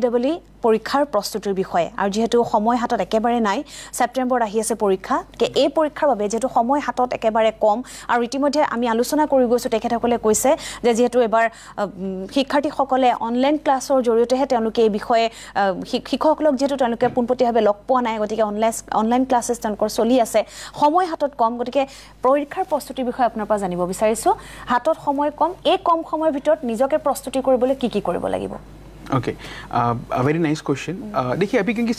পৰীক্ষাৰ প্ৰস্তুতিৰ বিষয়ে আৰু যেহেতু সময় হাতত একেবাৰে নাই সেপ্টেম্বৰত আহি আছে পৰীক্ষা কে এই পৰীক্ষাৰ বাবে যেহেতু সময় হাতত একেবাৰে কম আৰু ইতিমধ্যে আমি আলোচনা কৰি গৈছো তেখেতসকলে কৈছে যে যেহেতু এবাৰ শিক্ষাৰ্থীসকলে অনলাইন ক্লাছৰ জৰিয়তেহে তেওঁলোকে এই বিষয়ে শিক্ষকসকলক যেহেতু তেওঁলোকে পোনপটীয়াভাৱে লগ পোৱা নাই গতিকে অনলাইন ক্লাছেছ তেওঁলোকৰ চলি আছে সময় হাতত কম গতিকে পৰীক্ষাৰ প্ৰস্তুতিৰ বিষয়ে আপোনাৰ পৰা জানিব বিচাৰিছো হাতত সময় কম এই কম সময়ৰ ভিতৰত নিজকে প্ৰস্তুতি কৰিবলৈ কি কৰিব লাগিব ओके वेरी नाइस क्वेश्चन देखिए अभी क्योंकि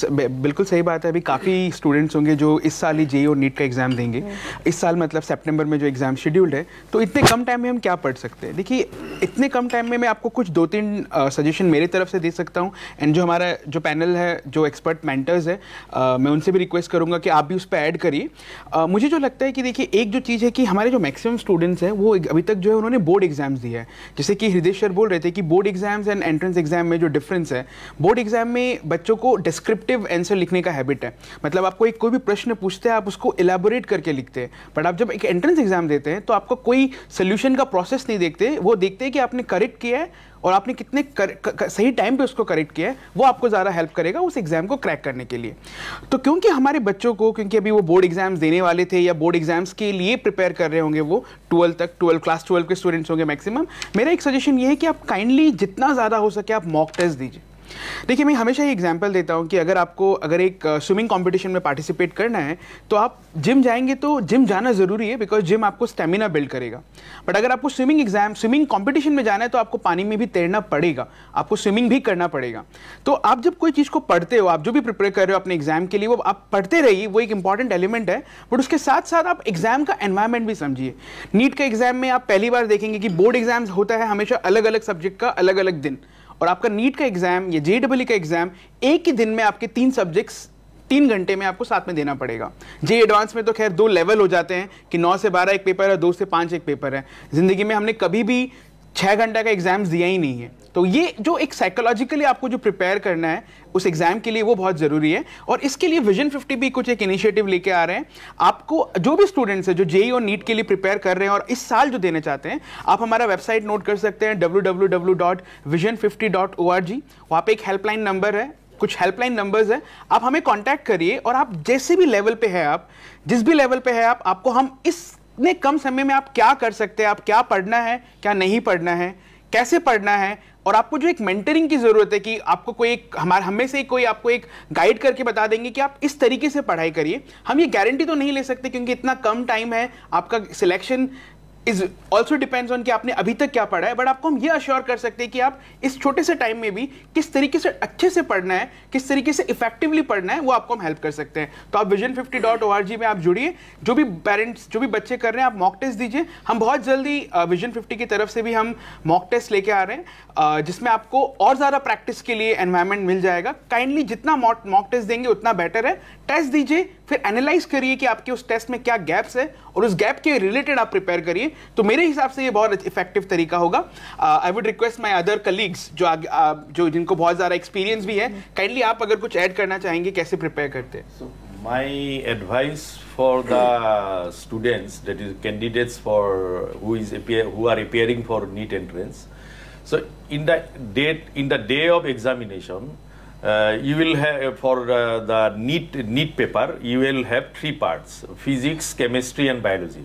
बिल्कुल सही बात है अभी काफ़ी स्टूडेंट्स होंगे जो इस साल ही जेईई और नीट का एग्ज़ाम देंगे इस साल मतलब सितंबर में जो एग्ज़ाम शेड्यूल्ड है तो इतने कम टाइम में हम क्या पढ़ सकते हैं देखिए इतने कम टाइम में मैं आपको कुछ 2-3 सजेशन मेरी तरफ से दे सकता हूँ एंड जो हमारा जो पैनल है जो एक्सपर्ट मेंटर्स है मैं उनसे भी रिक्वेस्ट करूँगा कि आप भी उस पर ऐड करिए मुझे जो लगता है कि देखिए एक जो चीज़ है कि हमारे जो मैक्सिमम स्टूडेंट्स हैं वो अभी तक जो है उन्होंने बोर्ड एग्जाम्स दिया है जैसे कि हृदय सर बोल रहे थे कि board exams and entrance exam में जो डिफरेंस है बोर्ड एग्जाम में बच्चों को डिस्क्रिप्टिव आंसर लिखने का हैबिट है मतलब आपको एक कोई भी प्रश्न पूछते हैं आप उसको इलैबोरेट करके लिखते हैं बट आप जब एक एंट्रेंस एग्जाम देते हैं तो आपको कोई सोल्यूशन का प्रोसेस नहीं देखते वो देखते हैं कि आपने करेक्ट किया है और आपने कितने सही टाइम पे उसको करेक्ट किया है वो आपको ज़्यादा हेल्प करेगा उस एग्ज़ाम को क्रैक करने के लिए तो क्योंकि हमारे बच्चों को क्योंकि अभी वो बोर्ड एग्जाम्स देने वाले थे या बोर्ड एग्जाम्स के लिए प्रिपेयर कर रहे होंगे वो 12 क्लास 12 के स्टूडेंट्स होंगे मैक्सिमम मेरा एक सजेशन ये है कि आप काइंडली जितना ज़्यादा हो सके आप मॉक टेस्ट दीजिए देखिए मैं हमेशा ये एग्जांपल देता हूँ कि अगर एक स्विमिंग कंपटीशन में पार्टिसिपेट करना है तो आप जिम जाएंगे तो जिम जाना ज़रूरी है बिकॉज जिम आपको स्टेमिना बिल्ड करेगा बट अगर आपको स्विमिंग कंपटीशन में जाना है तो आपको पानी में भी तैरना पड़ेगा आपको स्विमिंग भी करना पड़ेगा तो आप जब कोई चीज़ को पढ़ते हो आप जो भी प्रिपेयर कर रहे हो अपने एग्जाम के लिए वो आप पढ़ते रहिए वो एक इंपॉर्टेंट एलिमेंट है बट उसके साथ साथ आप एग्जाम का एनवायरमेंट भी समझिए नीट का एग्जाम में आप पहली बार देखेंगे कि बोर्ड एग्जाम होता है हमेशा अलग अलग सब्जेक्ट का अलग अलग दिन और आपका नीट का एग्जाम या जेईई का एग्जाम एक ही दिन में आपके 3 सब्जेक्ट्स 3 घंटे में आपको साथ में देना पड़ेगा जेईई एडवांस में तो खैर 2 लेवल हो जाते हैं कि 9 से 12 एक पेपर है 2 से 5 एक पेपर है जिंदगी में हमने कभी भी 6 घंटे का एग्जाम्स दिया ही नहीं है तो ये जो एक साइकोलॉजिकली आपको जो प्रिपेयर करना है उस एग्जाम के लिए वो बहुत ज़रूरी है और इसके लिए विजन 50 भी कुछ एक इनिशिएटिव लेके आ रहे हैं आपको जो भी स्टूडेंट्स हैं जो जेईई और नीट के लिए प्रिपेयर कर रहे हैं और इस साल जो देना चाहते हैं आप हमारा वेबसाइट नोट कर सकते हैं www.vision50.org वहाँ पे एक हेल्पलाइन नंबर है कुछ हेल्पलाइन नंबर्स है आप हमें कांटेक्ट करिए और आप जैसे भी लेवल पे है आप जिस भी लेवल पे है आपको हम इतने कम समय में आप क्या कर सकते हैं आप क्या पढ़ना है क्या नहीं पढ़ना है कैसे पढ़ना है और आपको जो एक मेंटरिंग की जरूरत है कि आपको कोई एक हमें से कोई आपको एक गाइड करके बता देंगे कि आप इस तरीके से पढ़ाई करिए हम ये गारंटी तो नहीं ले सकते क्योंकि इतना कम टाइम है आपका selection is also depends on कि आपने अभी तक क्या पढ़ा है बट आपको हम ये अश्योर कर सकते हैं कि आप इस छोटे से टाइम में भी किस तरीके से अच्छे से पढ़ना है किस तरीके से इफेक्टिवली पढ़ना है वो आपको हम हेल्प कर सकते हैं तो आप vision50.org में आप जुड़िए जो भी पेरेंट्स जो भी बच्चे कर रहे हैं आप मॉक टेस्ट दीजिए हम बहुत जल्दी विजन 50 की तरफ से भी हम मॉक टेस्ट लेके आ रहे हैं जिसमें आपको और ज़्यादा प्रैक्टिस के लिए एनवायरनमेंट मिल जाएगा काइंडली जितना मॉक टेस्ट देंगे उतना बेटर है टेस्ट दीजिए फिर एनालाइज करिए कि आपके उस टेस्ट में क्या गैप्स है और उस गैप के रिलेटेड आप प्रिपेयर करिए तो मेरे हिसाब से ये बहुत इफेक्टिव तरीका होगा I would request my other colleagues जो जिनको बहुत ज़्यादा एक्सपीरियंस भी है काइंडली आप अगर कुछ ऐड करना चाहेंगे कैसे प्रिपेयर करते हैं My advice for the students, that is candidates for who are appearing for NEET entrance. So in the day of examination, you will have for the NEET paper, you will have 3 parts: physics, chemistry, and biology.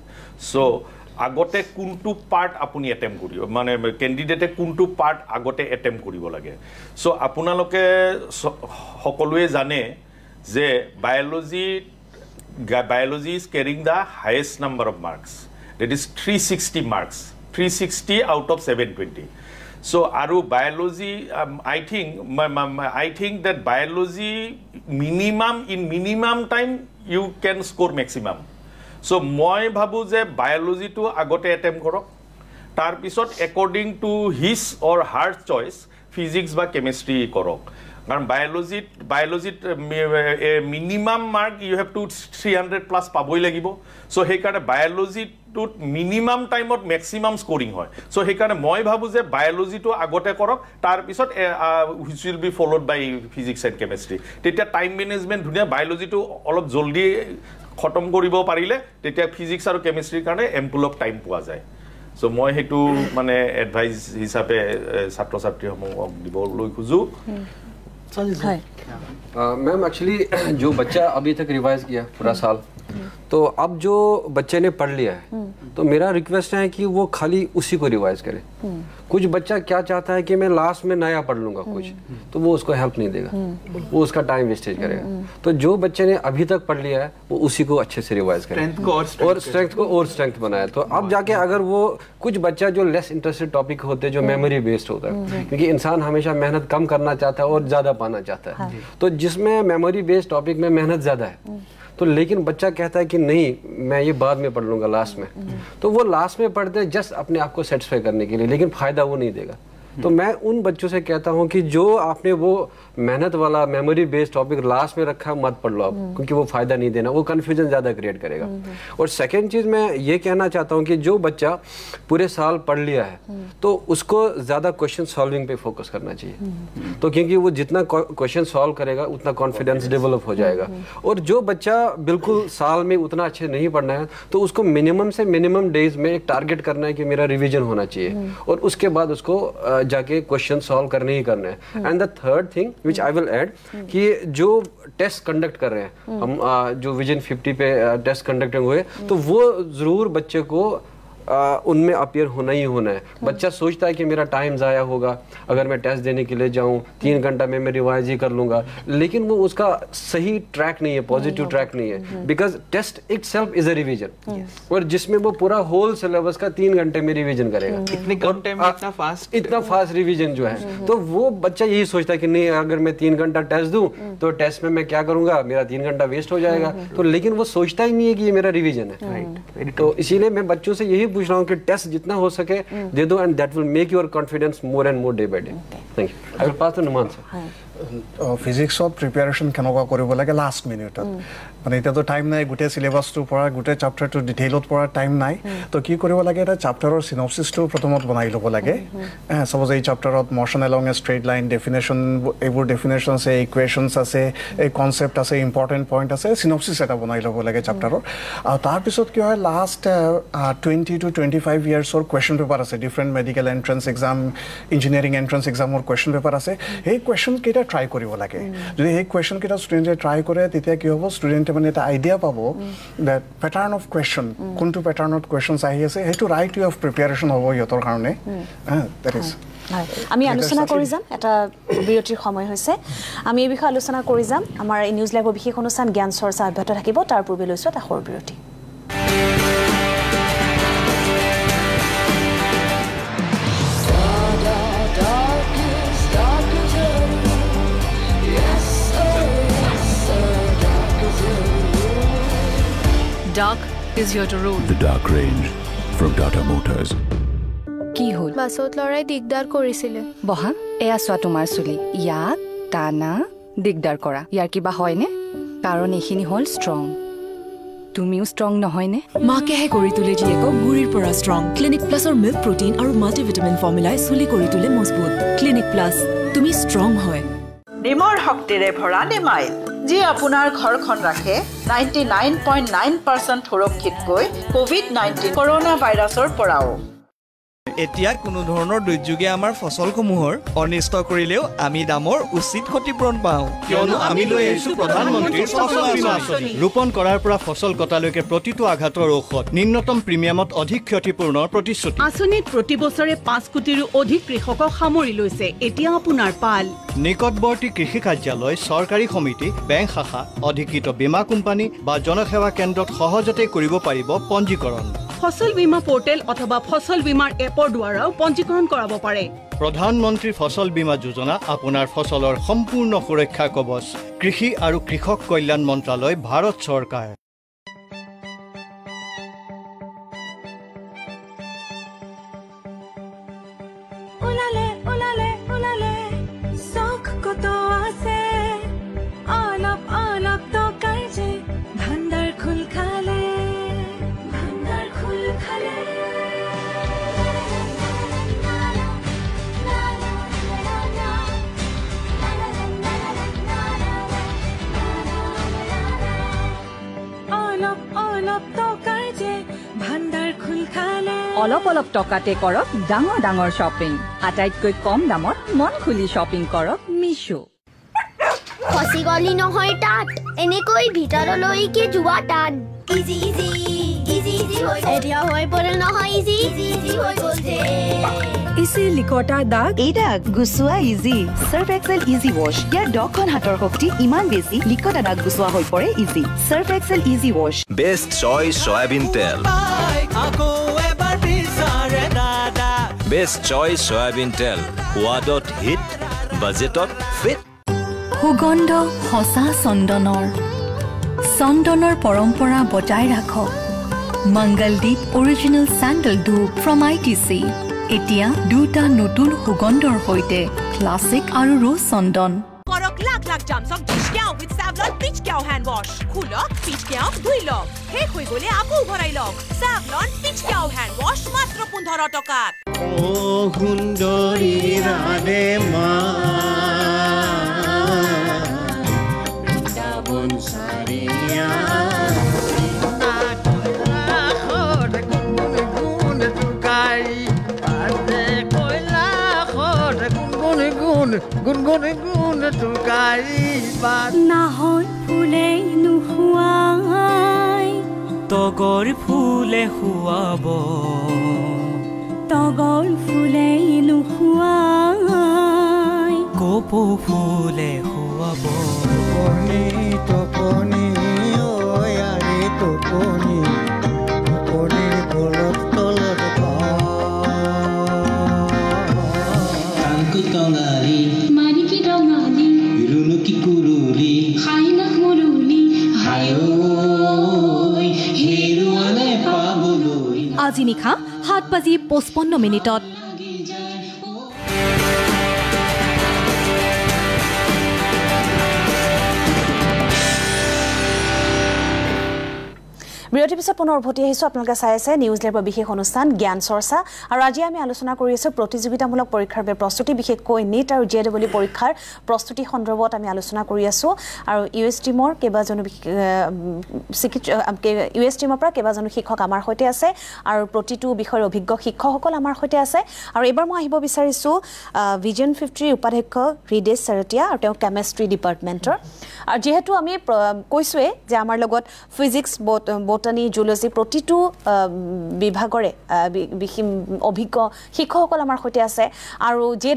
So আগতে কোনটো part আপনি attempt করিব মানে ক্যান্ডিডেটে কোনটো part আগতে attempt করিব লাগে so আপোনালোকে সকলোৱে জানে যে biology is carrying the highest number of marks, that is 360 marks, 360 out of 720. So aru biology I think that biology in minimum time you can score maximum. So moi bhabu je biology to agote attempt korok tar pisot according to his or her choice physics ba chemistry korok কারণ biology minimum mark you have to 300 plus পাবই লাগিব so সেই কাৰণে biology to minimum time to maximum scoring হয় so সেই কাৰণে মই ভাবো যে biology to আগতে কৰক তাৰ পিছত which will be followed by physics and chemistry তেতিয়া টাইম ম্যানেজমেন্ট ধুনিয়া biology to অলপ জলদি খতম কৰিব পাৰিলে তেতিয়া physics আৰু chemistry কাৰণে ample of time পোৱা যায় সো মই হেতু মানে এডভাইস হিচাপে ছাত্ৰ ছাত্ৰীসমূহক দিবলৈ খুজো मैम एक्चुअली जो बच्चा अभी तक रिवाइज किया पूरा साल, तो अब जो बच्चे ने पढ़ लिया है, तो मेरा रिक्वेस्ट है कि वो खाली उसी को रिवाइज करे। कुछ बच्चा क्या चाहता है कि मैं लास्ट में नया पढ़ लूंगा कुछ, तो वो उसको हेल्प नहीं देगा, वो उसका टाइम वेस्टेज करेगा। तो जो बच्चे ने अभी तक पढ़ लिया है वो उसी को अच्छे से रिवाइज करे और स्ट्रेंथ को और स्ट्रेंथ बनाए। तो अब जाके अगर वो कुछ बच्चा जो लेस इंटरेस्टेड टॉपिक होते हैं, जो मेमोरी बेस्ड होता है, क्योंकि इंसान हमेशा मेहनत कम करना चाहता है और ज्यादा पाना चाहता है, तो जिसमें मेमोरी बेस्ड टॉपिक में मेहनत ज्यादा है, तो लेकिन बच्चा कहता है कि नहीं मैं ये बाद में पढ़ लूंगा लास्ट में, तो वो लास्ट में पढ़ते हैं जस्ट अपने आप को सेटिस्फाई करने के लिए, लेकिन फायदा वो नहीं देगा। तो मैं उन बच्चों से कहता हूं कि जो आपने वो मेहनत वाला मेमोरी बेस्ड टॉपिक लास्ट में रखा मत पढ़ लो आप, क्योंकि वो फायदा नहीं देना, वो कंफ्यूजन ज्यादा क्रिएट करेगा। और सेकंड चीज मैं ये कहना चाहता हूं कि जो बच्चा पूरे साल पढ़ लिया है तो उसको ज्यादा क्वेश्चन सॉल्विंग पे फोकस करना चाहिए, तो क्योंकि वो जितना क्वेश्चन सॉल्व करेगा उतना कॉन्फिडेंस डेवलप हो जाएगा। और जो बच्चा बिल्कुल साल में उतना अच्छे नहीं पढ़ना है, तो उसको मिनिमम से मिनिमम डेज में एक टारगेट करना है कि मेरा रिविजन होना चाहिए, और उसके बाद उसको जाके क्वेश्चन सॉल्व करने ही करने हैं। And the third thing which I will add कि जो टेस्ट कंडक्ट कर रहे हैं हम, जो विजन 50 पे टेस्ट कंडक्ट हुए, तो वो जरूर बच्चे को उनमें अपीयर होना ही होना है। बच्चा सोचता है कि मेरा टाइम ज़ाया होगा अगर मैं टेस्ट देने के लिए जाऊं, 3 घंटा में मैं रिवाइज ही कर लूंगा, लेकिन वो उसका सही ट्रैक नहीं है, पॉजिटिव ट्रैक नहीं है, because test itself is a revision, और जिसमें वो पूरा होल सिलेबस का 3 घंटे में रिवीजन करेगा, इतने कम टाइम में इतना फास्ट रिवीजन जो है। तो वो बच्चा यही सोचता है कि नहीं अगर मैं 3 घंटा टेस्ट दूं तो टेस्ट में मैं क्या करूंगा, मेरा 3 घंटा वेस्ट हो जाएगा, तो लेकिन वो सोचता ही नहीं है कि ये मेरा रिवीजन है। तो इसीलिए मैं बच्चों से यही पूछ रहा हूँ कि टेस्ट जितना हो सके दे दो, and that will make your confidence more and more day by day. Thank you. I will pass to Numan sir. ফিজিক্সত প্ৰিপেয়াৰেশ্যন কেনেকুৱা কৰিব লাগে লাষ্ট মিনিটত, মানে এতিয়াতো টাইম নাই, গোটেই চিলেবাছটোৰ পৰা গোটেই চাপ্টাৰটো ডিটেইলত পঢ়াৰ টাইম নাই, তো কি কৰিব লাগে, এটা চাপ্টাৰৰ চিনপচিছটো প্ৰথমত বনাই ল'ব লাগে। চাপ'জ এই চাপ্টাৰত ম'শ্যন এলং এ ষ্ট্ৰেইট লাইন, ডেফিনেশ্যন, এইবোৰ ডেফিনেশ্যন আছে, ইকুৱেশ্যনছ আছে, এই কনচেপ্ট আছে, ইম্পৰ্টেণ্ট পইণ্ট আছে, চিনপচিছ এটা বনাই ল'ব লাগে চাপ্টাৰৰ। আৰু তাৰপিছত কি হয়, লাষ্ট 20 to 25 ইয়াৰ্ছৰ কুৱেশ্যন পেপাৰ আছে, different medical entrance exam, engineering entrance এক্সামৰ কুৱেশ্যন পেপাৰ আছে, সেই কুৱেশ্যন কেইটা ট্ৰাই কৰিব লাগে। যদি সেই কুৱেশ্যন কেইটা ষ্টুডেণ্টে ট্ৰাই কৰে তেতিয়া কি হ'ব, ষ্টুডেণ্টে মানে এটা আইডিয়া পাব দেট পেটাৰ্ণ অফ কুৱেশ্যন, কোনটো পেটাৰ্ণত কুৱেশ্যনছ আহি আছে, সেইটো ৰাইট ৱে অফ প্ৰিপেয়াৰেশ্যন হ'ব সিহঁতৰ কাৰণে। দেট ইজ আমি আলোচনা কৰি যাম, এটা বিৰতিৰ সময় হৈছে, আমি এই বিষয়ে আলোচনা কৰি যাম। আমাৰ এই নিউজ লাইভৰ বিশেষ অনুষ্ঠান জ্ঞান চৰ্চা অব্যাহত থাকিব, তাৰ পূৰ্বে লৈছোঁ এটা সৰু বিৰতি। Dark is here to rule. The Dark Range from Tata Motors. কি হল? বাছত লৰাই দিগদাৰ কৰিছিলে। বহা, এয়া চোৱা তোমাৰ চুলি, ইয়াক টানা দিগদাৰ কৰা, ইয়াৰ কিবা হয়নে? কাৰণ এইখিনি হ'ল ষ্ট্ৰং। তুমিও ষ্ট্ৰং নহয়নে? মাকেহে কৰি তোলে জীয়েকক গুৰিৰ পৰা ষ্ট্ৰং। ক্লিনিক প্লাছৰ মিল্ক প্ৰটিন আৰু মাল্টিভিটামিন ফৰ্মুলাই চুলি কৰি তোলে মজবুত। ক্লিনিক প্লাছ, তুমি ষ্ট্ৰং হয়। নিমৰ শক্তিৰে ভৰা নিমাইল, যি আপোনাৰ ঘৰখন ৰাখে 99.9% সুৰক্ষিতকৈ কোভিড-19 কৰোনা ভাইৰাছৰ পৰাও। এতিয়া কোনো ধৰণৰ দুৰ্যোগে আমাৰ ফচলসমূহৰ অনিষ্ট কৰিলেও আমি দামৰ উচিত ক্ষতিপূৰণ পাওঁ, কিয়নো আমি লৈ আহিছো প্ৰধানমন্ত্ৰীৰ ফচল বীমা আঁচনি। ৰোপণ কৰাৰ পৰা ফচল কটালৈকে প্ৰতিটো আঘাতৰ ঔষধ, নিম্নতম প্ৰিমিয়ামত অধিক ক্ষতিপূৰণৰ প্ৰতিশ্ৰুতি। আঁচনিত প্ৰতি বছৰে 5 কোটিৰো অধিক কৃষকক সামৰি লৈছে। এতিয়া আপোনাৰ পাল। নিকটৱৰ্তী কৃষি কাৰ্যালয়, চৰকাৰী সমিতি, বেংক শাখা, অধিকৃত বীমা কোম্পানী বা জনসেৱা কেন্দ্ৰত সহজতে কৰিব পাৰিব পঞ্জীকৰণ। ফচল বীমা পোৰ্টেল অথবা ফচল বীমাৰ এপৰ দ্বাৰাও পঞ্জীকৰণ কৰাব পাৰে। প্ৰধানমন্ত্ৰী ফচল বীমা যোজনা, আপোনাৰ ফচলৰ সম্পূৰ্ণ সুৰক্ষা কৱচ। কৃষি আৰু কৃষক কল্যাণ মন্ত্ৰালয়, ভাৰত চৰকাৰ। অলপ অলপ টকাতে কৰক ডাঙৰ ডাঙৰ শ্বপিং, আটাইতকৈ কম দামত মন খুলি শ্বপিং কৰক মিছো। খসি গলি নহয় তাত এনেকৈ ভিতৰলৈকে যোৱা টান ইজি ইজি ইজি ইজি হৈ এতিয়া হৈ পৰিল নহয় ইজি ইজি ইজি হৈ গ'ল যে ইজি লিকটা দাগ এই দাগ গুচোৱা easy Surf Excel easy wash ইয়াৰ দখন হাতৰ শক্তি ইমান বেছি লিকটা দাগ গুচোৱা হৈ পৰে easy Surf Excel easy wash best choice soybean তেল আকৌ এবাৰ বিচাৰে দাদা বেষ্ট চইচ সয়াবিন তেল সোৱাদত হিট বাজেটত ফিট সুগন্ধ সঁচা চন্দনৰ পৰম্পৰা বজাই ৰাখক মংগলদীপ অৰিজিনেল স্যান্ডেল ধূপ ফ্ৰম ITC এতিয়া দুটা নতুন সুগন্ধৰ সৈতে ক্লাছিক আৰু ৰোজ চন্দন কৰক লাখ লাখ জামছক ডিছকাউণ্ট উইথ Savlon পিচ কাউ হেণ্ড ৱাছ খুলক পিচ কাউ ধুই লওক শেষ হৈ গ'লে আকৌ ভৰাই লওক Savlon পিচ কাউ হেণ্ড ৱাছ মাত্ৰ 15 টকাত ও সুন্দৰী ৰাধে মা বৃন্দাবন সাৰিয়া গুণ টুকাৰি নাহৰ ফুলে নুহুৱাই তগৰ ফুলে শুৱাব তগৰ ফুলে নুহুৱাই কপৌ ফুলে শুৱাব টোপনি ঐয়াৰে টোপনি টোপনিৰ গলত তলত টঙালি মাৰিকি ৰঙালী ৰুনুকি কুৰুলি খাইনা মুৰুলি হায়ৈ হেৰুৱালে পাবলৈ আজি নিশা 7:55 বিৰতিৰ পিছত পুনৰ উভতি আহিছোঁ আপোনালোকে চাই আছে নিউজ লেবৰ বিশেষ অনুষ্ঠান জ্ঞান চৰ্চা আৰু আজি আমি আলোচনা কৰি আছোঁ প্ৰতিযোগিতামূলক পৰীক্ষাৰ বাবে প্ৰস্তুতি বিশেষকৈ নিট আৰু JEE পৰীক্ষাৰ প্ৰস্তুতি সন্দৰ্ভত আমি আলোচনা কৰি আছোঁ আৰু US টিমৰ কেইবাজনো US টিমৰ পৰা কেইবাজনো শিক্ষক আমাৰ সৈতে আছে আৰু প্ৰতিটো বিষয়ৰ অভিজ্ঞ শিক্ষকসকল আমাৰ সৈতে আছে আৰু এবাৰ মই আহিব বিচাৰিছোঁ ভিজন 50 উপাধ্যক্ষ হৃদেশ সৰতিয়া আৰু তেওঁ কেমিষ্ট্ৰি ডিপাৰ্টমেণ্টৰ আৰু যেহেতু আমি কৈছোঁৱে যে আমাৰ লগত ফিজিক্স বটানী জুলজি প্ৰতিটো বিভাগৰে অভিজ্ঞ শিক্ষকসকল আমাৰ সৈতে আছে আৰু JEE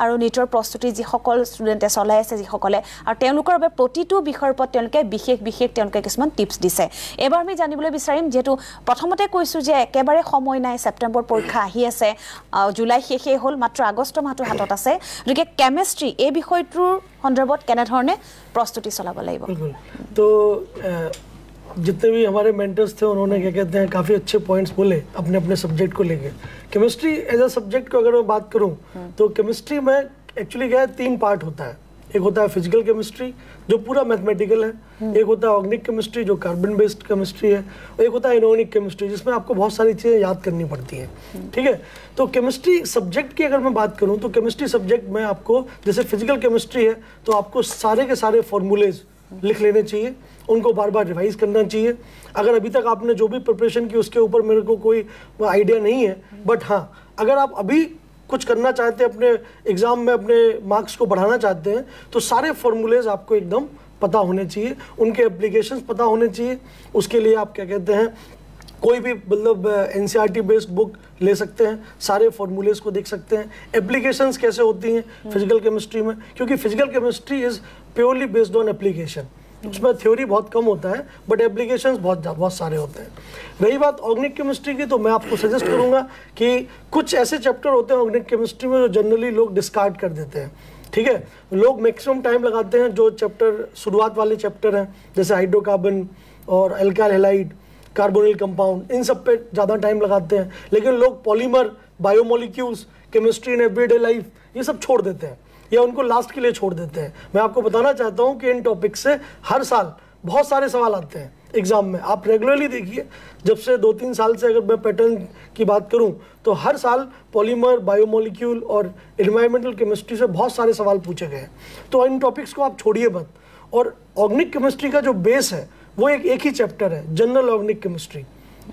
আৰু নিটৰ প্ৰস্তুতি যিসকল ষ্টুডেণ্টে চলাই আছে যিসকলে আৰু তেওঁলোকৰ বাবে প্ৰতিটো বিষয়ৰ ওপৰত তেওঁলোকে বিশেষ তেওঁলোকে কিছুমান টিপছ দিছে এবাৰ আমি জানিবলৈ বিচাৰিম যেহেতু প্ৰথমতে কৈছোঁ যে একেবাৰে সময় নাই ছেপ্টেম্বৰ পৰীক্ষা আহি আছে জুলাই শেষেই হ'ল মাত্ৰ আগষ্ট মাহটো হাতত আছে গতিকে কেমিষ্ট্ৰি এই বিষয়টোৰ সন্দৰ্ভত কেনেধৰণে প্ৰস্তুতি চলাব লাগিব তো जितने भी हमारे मेंटर्स थे उन्होंने क्या कहते हैं काफ़ी अच्छे पॉइंट्स बोले अपने अपने सब्जेक्ट को लेके केमिस्ट्री एज अ सब्जेक्ट को अगर मैं बात करूं तो केमिस्ट्री में एक्चुअली क्या है 3 पार्ट होता है एक होता है फिजिकल केमिस्ट्री जो पूरा मैथमेटिकल है एक होता है ऑर्गेनिक केमिस्ट्री जो कार्बन बेस्ड केमिस्ट्री है और एक होता है इनऑर्गेनिक केमिस्ट्री जिसमें आपको बहुत सारी चीज़ें याद करनी पड़ती हैं ठीक है तो केमिस्ट्री सब्जेक्ट की अगर मैं बात करूँ तो केमिस्ट्री सब्जेक्ट में आपको जैसे फिजिकल केमिस्ट्री है तो आपको सारे के सारे फॉर्मूलेज लिख लेने चाहिए उनको बार बार रिवाइज करना चाहिए अगर अभी तक आपने जो भी प्रिपरेशन की उसके ऊपर मेरे को कोई आइडिया नहीं है बट हाँ अगर आप अभी कुछ करना चाहते हैं अपने एग्ज़ाम में अपने मार्क्स को बढ़ाना चाहते हैं तो सारे फॉर्मूलेज आपको एकदम पता होने चाहिए उनके एप्लीकेशंस पता होने चाहिए उसके लिए आप क्या कहते हैं कोई भी मतलब NCERT बेस्ड बुक ले सकते हैं सारे फॉर्मूलेज को देख सकते हैं एप्लीकेशंस कैसे होती हैं फिजिकल केमिस्ट्री में क्योंकि physical chemistry is purely based on application उसमें थ्योरी बहुत कम होता है बट एप्लीकेशंस बहुत सारे होते हैं रही बात ऑर्गेनिक केमिस्ट्री की तो मैं आपको सजेस्ट करूंगा कि कुछ ऐसे चैप्टर होते हैं ऑर्गेनिक केमिस्ट्री में जो जनरली लोग डिस्कार्ड कर देते हैं ठीक है लोग मैक्सिमम टाइम लगाते हैं जो चैप्टर शुरुआत वाले चैप्टर हैं जैसे हाइड्रोकार्बन और alkyl halide carbonyl compound in सब पे ज़्यादा टाइम लगाते हैं लेकिन लोग polymer biomolecules chemistry in everyday life ये सब छोड़ देते हैं या उनको लास्ट के लिए छोड़ देते हैं मैं आपको बताना चाहता हूँ कि इन टॉपिक से हर साल बहुत सारे सवाल आते हैं एग्ज़ाम में आप रेगुलरली देखिए जब से 2-3 साल से अगर मैं पैटर्न की बात करूं तो हर साल पॉलीमर बायोमोलिक्यूल और एनवायरमेंटल केमिस्ट्री से बहुत सारे सवाल पूछे गए हैं तो इन टॉपिक्स को आप छोड़िए मत और ऑर्गेनिक केमिस्ट्री का जो बेस है वो एक ही चैप्टर है जनरल ऑर्गेनिक केमिस्ट्री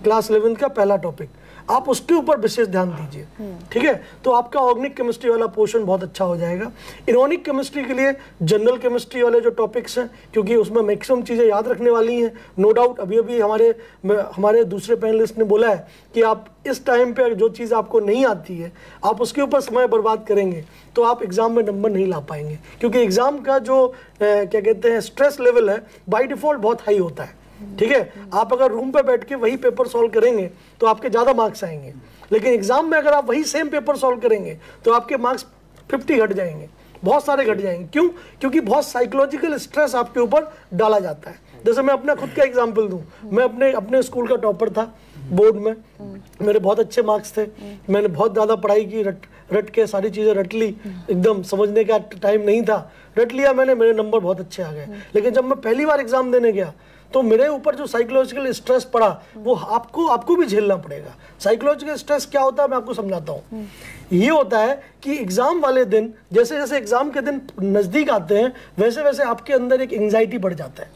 क्लास 11 का पहला टॉपिक आप उसके ऊपर विशेष ध्यान दीजिए, ठीक है। तो आपका ऑर्गेनिक केमिस्ट्री वाला पोर्शन बहुत अच्छा हो जाएगा। इनऑर्गेनिक केमिस्ट्री के लिए जनरल केमिस्ट्री वाले जो टॉपिक्स हैं, क्योंकि उसमें मैक्सिमम चीज़ें याद रखने वाली हैं, नो डाउट। अभी हमारे दूसरे पैनलिस्ट ने बोला है कि आप इस टाइम पे जो चीज़ आपको नहीं आती है आप उसके ऊपर समय बर्बाद करेंगे तो आप एग्जाम में नंबर नहीं ला पाएंगे, क्योंकि एग्जाम का जो क्या कहते हैं स्ट्रेस लेवल है बाय डिफॉल्ट बहुत हाई होता है, ठीक है। आप अगर रूम पे बैठ के वही पेपर सॉल्व करेंगे तो आपके ज़्यादा मार्क्स आएंगे, लेकिन एग्जाम में अगर आप वही सेम पेपर सॉल्व करेंगे तो आपके मार्क्स 50 घट जाएंगे, बहुत सारे घट जाएंगे। क्यों? क्योंकि बहुत साइकोलॉजिकल स्ट्रेस आपके ऊपर डाला जाता है। जैसे मैं अपना खुद का एग्जाम्पल दूं, मैं अपने स्कूल का टॉपर था बोर्ड में, मेरे बहुत अच्छे मार्क्स थे, मैंने बहुत ज़्यादा पढ़ाई की, रट के सारी चीज़ें रट ली, एकदम समझने का टाइम नहीं था, रट लिया मैंने, मेरे नंबर बहुत अच्छे आ गए। लेकिन जब मैं पहली बार एग्जाम देने गया तो मेरे ऊपर जो साइकोलॉजिकल स्ट्रेस पड़ा वो आपको भी झेलना पड़ेगा। साइकोलॉजिकल स्ट्रेस क्या होता है मैं आपको समझाता हूँ। ये होता है कि एग्जाम वाले दिन, जैसे जैसे एग्जाम के दिन नज़दीक आते हैं वैसे वैसे आपके अंदर एक एंग्जाइटी बढ़ जाता है,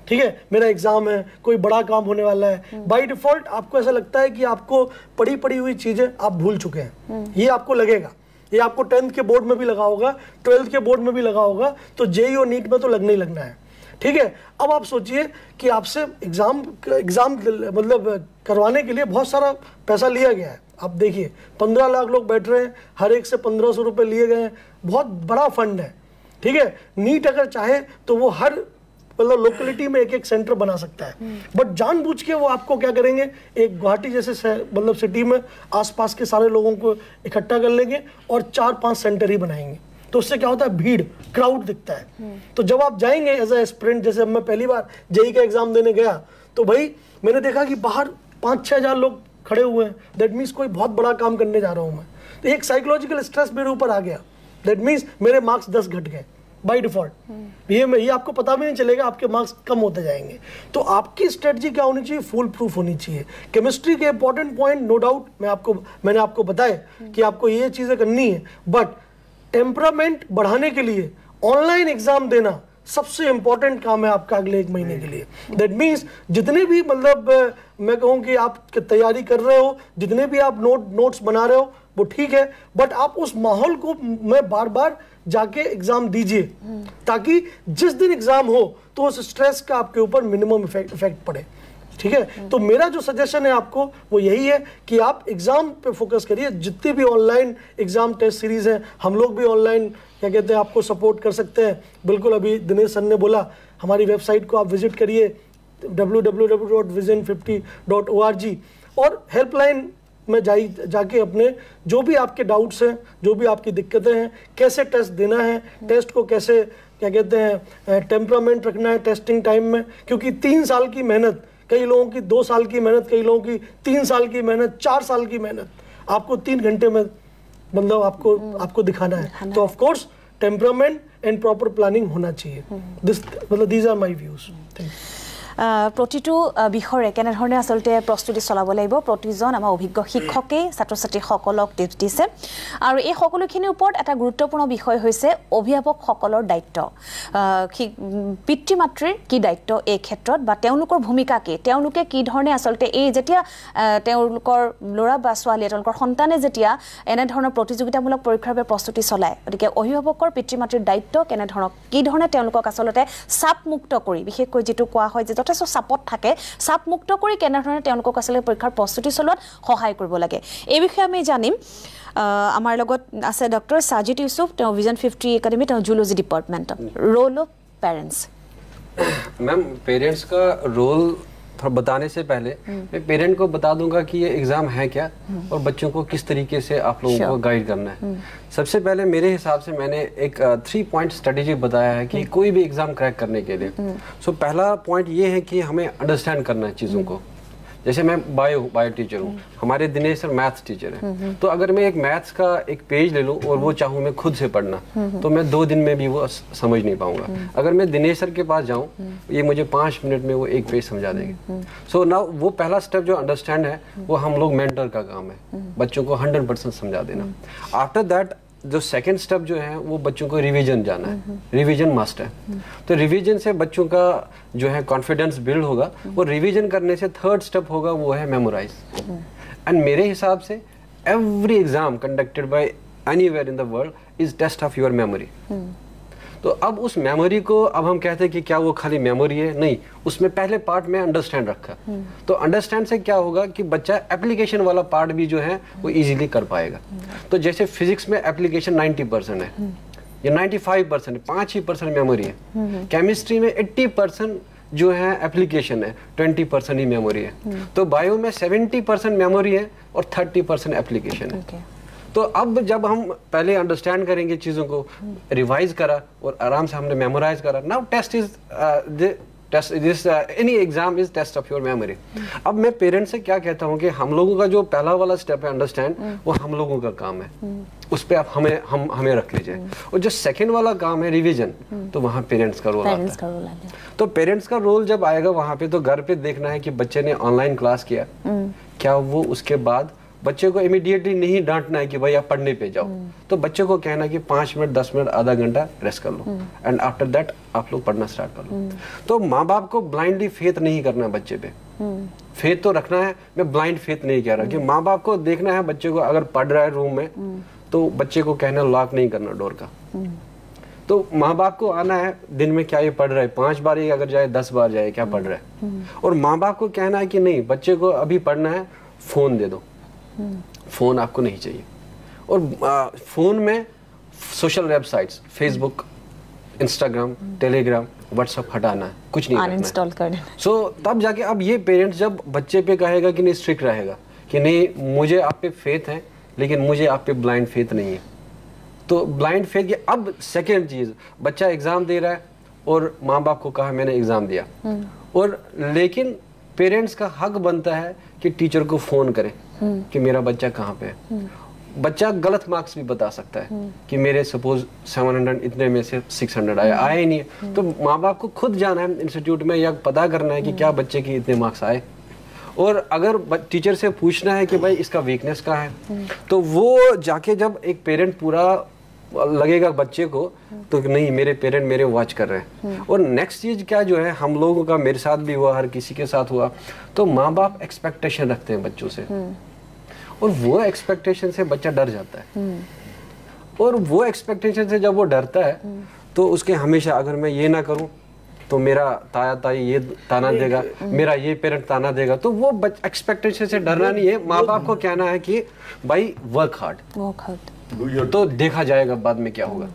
ठीक है। मेरा एग्जाम है, कोई बड़ा काम होने वाला है, बाय डिफॉल्ट आपको ऐसा लगता है कि आपको पड़ी हुई चीज़ें आप भूल चुके हैं, ये आपको लगेगा। ये आपको 10th के बोर्ड में भी लगा होगा, 12th के बोर्ड में भी लगा होगा, तो जेईई और नीट में तो लगने ही लगना है, ठीक है। अब आप सोचिए कि आपसे एग्जाम मतलब करवाने के लिए बहुत सारा पैसा लिया गया है। आप देखिए 15 लाख लोग बैठ रहे हैं, हर एक से 1500 रुपये लिए गए हैं, बहुत बड़ा फंड है, ठीक है। नीट अगर चाहे तो वो हर मतलब लोकेलिटी में एक सेंटर बना सकता है, बट जानबूझ के वो आपको क्या करेंगे, एक गुवाहाटी जैसे मतलब सिटी में आसपास के सारे लोगों को इकट्ठा कर लेंगे और 4-5 सेंटर ही बनाएंगे। तो उससे क्या होता है, भीड़, क्राउड दिखता है। तो जब आप जाएंगे एज ए एस्पिरेंट, जैसे मैं पहली बार जेईई का एग्जाम देने गया तो भाई मैंने देखा कि बाहर 5-6 हज़ार लोग खड़े हुए हैं, दैट मीन्स कोई बहुत बड़ा काम करने जा रहा हूँ मैं। तो एक साइकोलॉजिकल स्ट्रेस मेरे ऊपर आ गया, दैट मीन्स मेरे मार्क्स 10 घट गए बाय डिफॉल्ट। ये आपको पता भी नहीं चलेगा, आपके मार्क्स कम होते जाएंगे। तो आपकी स्ट्रेटजी क्या होनी चाहिए, फुल प्रूफ होनी चाहिए। केमिस्ट्री के इंपॉर्टेंट पॉइंट नो डाउट मैंने आपको बताया कि आपको ये चीज़ें करनी है, बट टेम्परामेंट बढ़ाने के लिए ऑनलाइन एग्जाम देना सबसे इंपॉर्टेंट काम है आपका अगले 1 महीने के लिए। दैट मीन्स जितने भी मतलब मैं कहूँ कि आप तैयारी कर रहे हो, जितने भी आप नोट्स बना रहे हो वो ठीक है, बट आप उस माहौल को मैं बार बार जाके एग्जाम दीजिए, ताकि जिस दिन एग्जाम हो तो उस स्ट्रेस का आपके ऊपर मिनिमम इफेक्ट पड़े, ठीक है। तो मेरा जो सजेशन है आपको वो यही है कि आप एग्जाम पे फोकस करिए। जितनी भी ऑनलाइन एग्जाम टेस्ट सीरीज हैं, हम लोग भी ऑनलाइन क्या कहते हैं आपको सपोर्ट कर सकते हैं। बिल्कुल, अभी दिनेश सर ने बोला हमारी वेबसाइट को आप विजिट करिए www.vision50.org और हेल्पलाइन में जाके अपने जो भी आपके डाउट्स हैं, जो भी आपकी दिक्कतें हैं, कैसे टेस्ट देना है, टेस्ट को कैसे क्या कहते हैं टेम्परामेंट रखना है टेस्टिंग टाइम में, क्योंकि 3 साल की मेहनत, कई लोगों की 2 साल की मेहनत, कई लोगों की 3 साल की मेहनत, 4 साल की मेहनत आपको 3 घंटे में मतलब आपको दिखाना है। तो of course temperament and proper planning होना चाहिए। These are my views. प्रतिটো বিষয়ে কেনেধৰণে আচলতে প্ৰস্তুতি চলাব লাগিব প্ৰতিজন আমাৰ অভিজ্ঞ শিক্ষকে ছাত্ৰ ছাত্ৰীসকলক টিপছ দিছে। আৰু এই সকলোখিনিৰ ওপৰত এটা গুৰুত্বপূৰ্ণ বিষয় হৈছে অভিভাৱকসকলৰ দায়িত্ব। পিতৃ মাতৃৰ কি দায়িত্ব এই ক্ষেত্ৰত বা তেওঁলোকৰ ভূমিকা কি, তেওঁলোকে কি ধৰণে আচলতে এই যেতিয়া তেওঁলোকৰ ল'ৰা বা ছোৱালীয়ে তেওঁলোকৰ সন্তানে যেতিয়া এনেধৰণৰ প্ৰতিযোগিতামূলক পৰীক্ষাৰ বাবে প্ৰস্তুতি চলায়, গতিকে অভিভাৱকৰ পিতৃ মাতৃৰ দায়িত্ব কেনেধৰণৰ, কি ধৰণে তেওঁলোকক আচলতে চাপমুক্ত কৰি, বিশেষকৈ যিটো কোৱা হয় যে যথেষ্ট চাপত থাকে, চাপমুক্ত কৰি কেনেধৰণে তেওঁলোকক আচলতে পৰীক্ষাৰ প্ৰস্তুতি চলোৱাত সহায় কৰিব লাগে, এই বিষয়ে আমি জানিম। আমাৰ লগত আছে ডক্টৰ সাজিদ ইউসুফ, তেওঁ ভিজন 50 একাডেমি, তেওঁ zoology department. Role of parents. Ma'am, parents का रोल थोड़ा बताने से पहले मैं पेरेंट को बता दूंगा कि ये एग्ज़ाम है क्या और बच्चों को किस तरीके से आप लोगों को गाइड करना है। सबसे पहले मेरे हिसाब से मैंने एक 3 पॉइंट स्ट्रेटेजी बताया है कि कोई भी एग्ज़ाम क्रैक करने के लिए। पहला पॉइंट ये है कि हमें अंडरस्टैंड करना है चीज़ों को। जैसे मैं बायो टीचर हूँ, हमारे दिनेश सर मैथ्स टीचर हैं, तो अगर मैं एक मैथ्स का एक पेज ले लूँ और वो चाहूँ मैं खुद से पढ़ना, तो मैं 2 दिन में भी वो समझ नहीं पाऊंगा। अगर मैं दिनेश सर के पास जाऊँ, ये मुझे 5 मिनट में वो एक पेज समझा देंगे। सो नाउ वो पहला स्टेप जो अंडरस्टैंड है वो हम लोग मेंटर का काम है, बच्चों को 100% समझा देना। आफ्टर दैट जो सेकंड स्टेप जो है वो बच्चों को रिवीजन जाना है, रिवीजन मस्ट है। तो रिवीजन से बच्चों का जो है कॉन्फिडेंस बिल्ड होगा, और रिवीजन करने से थर्ड स्टेप होगा वो है मेमोराइज। एंड मेरे हिसाब से every exam conducted by anywhere in the world is test of your memory. तो अब उस मेमोरी को अब हम कहते हैं कि क्या वो खाली मेमोरी है? नहीं, उसमें पहले पार्ट में अंडरस्टैंड रखा। तो अंडरस्टैंड से क्या होगा कि बच्चा एप्लीकेशन वाला पार्ट भी जो है वो इजीली कर पाएगा। तो जैसे फिजिक्स में एप्लीकेशन 90% है या 95%, 5% मेमोरी है। केमिस्ट्री में 80% जो है एप्लीकेशन है, 20% ही मेमोरी है। तो बायो में 70% मेमोरी है और 30% एप्लीकेशन है। तो अब जब हम पहले अंडरस्टैंड करेंगे चीज़ों को, रिवाइज करा और आराम से हमने मेमोराइज करा, now test is any exam is test of your memory. अब मैं पेरेंट्स से क्या कहता हूँ कि हम लोगों का जो पहला वाला स्टेप है अंडरस्टैंड, वो हम लोगों का काम है, उस पर आप हमें रख लीजिए। और जो सेकंड वाला काम है रिवीजन, तो वहाँ पेरेंट्स का रोल आता है। तो पेरेंट्स का रोल जब आएगा वहाँ पे, तो घर पे देखना है कि बच्चे ने ऑनलाइन क्लास किया, क्या वो उसके बाद बच्चे को इमीडिएटली नहीं डांटना है कि भाई आप पढ़ने पे जाओ। तो बच्चे को कहना कि 5 मिनट 10 मिनट आधा घंटा रेस्ट कर लो एंड आफ्टर दैट आप लोग पढ़ना स्टार्ट कर लो। तो माँ बाप को ब्लाइंडली फेथ नहीं करना बच्चे पे, फेथ तो रखना है, मैं ब्लाइंड फेथ नहीं कह रहा कि माँ बाप को देखना है बच्चे को अगर पढ़ रहा है रूम में तो बच्चे को कहना लॉक नहीं करना डोर का। तो माँ बाप को आना है दिन में क्या ये पढ़ रहा है, 5 बार ये अगर जाए 10 बार जाए क्या पढ़ रहा है। और माँ बाप को कहना है कि नहीं बच्चे को अभी पढ़ना है, फोन दे दो, फोन आपको नहीं चाहिए। और फोन में social websites Facebook, Instagram, Telegram, WhatsApp हटाना है, कुछ नहीं अनइंस्टॉल करना। सो तब जाके अब ये पेरेंट्स जब बच्चे पे कहेगा कि नहीं स्ट्रिक्ट रहेगा कि नहीं मुझे आप पे फेथ है लेकिन मुझे आप पे ब्लाइंड फेथ नहीं है। तो ब्लाइंड फेथ की अब सेकेंड चीज, बच्चा एग्जाम दे रहा है और माँ बाप को कहा मैंने एग्जाम दिया, और लेकिन पेरेंट्स का हक बनता है कि टीचर को फोन करें कि मेरा बच्चा कहाँ पे है। बच्चा गलत मार्क्स भी बता सकता है कि मेरे सपोज 700 इतने में से 600 आया ही नहीं है। तो माँ बाप को खुद जाना है इंस्टीट्यूट में या पता करना है कि क्या बच्चे के इतने मार्क्स आए, और अगर टीचर से पूछना है कि भाई इसका वीकनेस कहाँ है, तो वो जाके जब एक पेरेंट पूरा लगेगा बच्चे को तो नहीं मेरे पेरेंट मेरे वॉच कर रहे हैं। और नेक्स्ट चीज क्या जो है हम लोगों का, मेरे साथ भी हुआ, हर किसी के साथ हुआ, तो माँ बाप एक्सपेक्टेशन रखते हैं बच्चों से, और वो एक्सपेक्टेशन से बच्चा डर जाता है। और वो एक्सपेक्टेशन से जब वो डरता है तो उसके हमेशा अगर मैं ये ना करूं तो मेरा ताया ताई ये ताना देगा, मेरा ये पेरेंट ताना देगा, तो वो एक्सपेक्टेशन से डरना नहीं है। माँ बाप को कहना है कि भाई वर्क हार्ड, तो देखा जाएगा बाद में क्या होगा,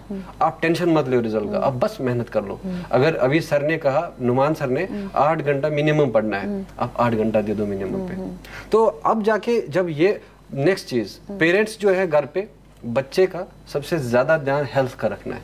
आप टेंशन मत लो रिजल्ट का, आप बस मेहनत कर लो। अगर अभी सर ने कहा, नुमान सर ने 8 घंटा मिनिमम पढ़ना है, आप 8 घंटा दे दो मिनिमम पे। तो अब जाके जब ये नेक्स्ट चीज पेरेंट्स जो है घर पे बच्चे का सबसे ज्यादा ध्यान हेल्थ का रखना है,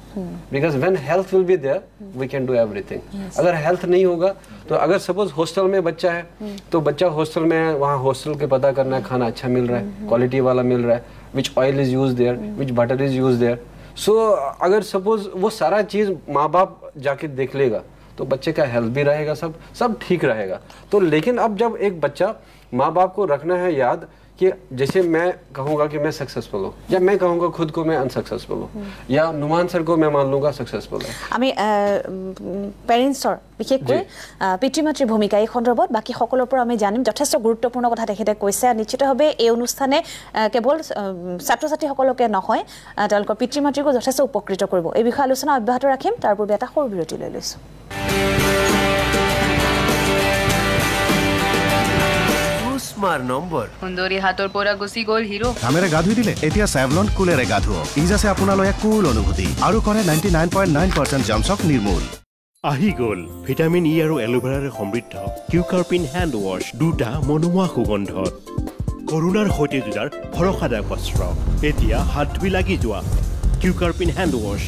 because when health will be there we can do everything. अगर हेल्थ नहीं होगा तो अगर सपोज हॉस्टल में बच्चा है तो बच्चा हॉस्टल में है, वहाँ हॉस्टल के पता करना है खाना अच्छा मिल रहा है, क्वालिटी वाला मिल रहा है, which oil is use there, which butter is use there. So अगर सपोज वो सारा चीज माँ बाप जाके देख लेगा तो बच्चे का हेल्थ भी रहेगा, सब ठीक रहेगा। तो लेकिन अब जब एक बच्चा, माँ बाप को रखना है याद कि जैसे मैं कहूँगा कि मैं सक्सेसफुल हूँ, या मैं कहूँगा खुद को मैं अनसक्सेसफुल हूँ, या नुमान सर को मैं मान लूँगा सक्सेसफुल है। আমি পেৰেণ্টছৰ বিশেষকৈ পিতৃ মাতৃৰ ভূমিকা এই সন্দৰ্ভত বাকী সকলোৰ পৰা আমি জানিম। যথেষ্ট গুৰুত্বপূৰ্ণ কথা তেখেতে কৈছে। নিশ্চিতভাৱে এই অনুষ্ঠানে কেৱল ছাত্ৰ ছাত্ৰীসকলকে নহয় তেওঁলোকৰ পিতৃ মাতৃকো যথেষ্ট উপকৃত কৰিব। এই বিষয়ে আলোচনা অব্যাহত ৰাখিম, তাৰ পূৰ্বে এটা সৰু বিৰতি লৈ লৈছোঁ। সুন্দৰী হাতৰ পৰা গুচি গ'ল হিৰো। কামেৰে গা ধুই দিলে, এতিয়া স্যাভলন কুলেৰে গা ধুৱক। ইজ আছে আপোনালৈ কুল অনুভূতি আৰু কৰে 99.9% জামছক নিৰ্মূল। আহি গ'ল ভিটামিন ই আৰু এলোভেৰাৰে সমৃদ্ধ কিউকাৰ্পিন হেণ্ড ৱাছ, দুটা মনোমোহা সুগন্ধত। কৰোনাৰ সৈতে যুঁজাৰ ভৰসাদায়ক অস্ত্ৰ, এতিয়া হাত ধুই লাগি যোৱা কিউকাৰ্পিন হেণ্ড ৱাছ।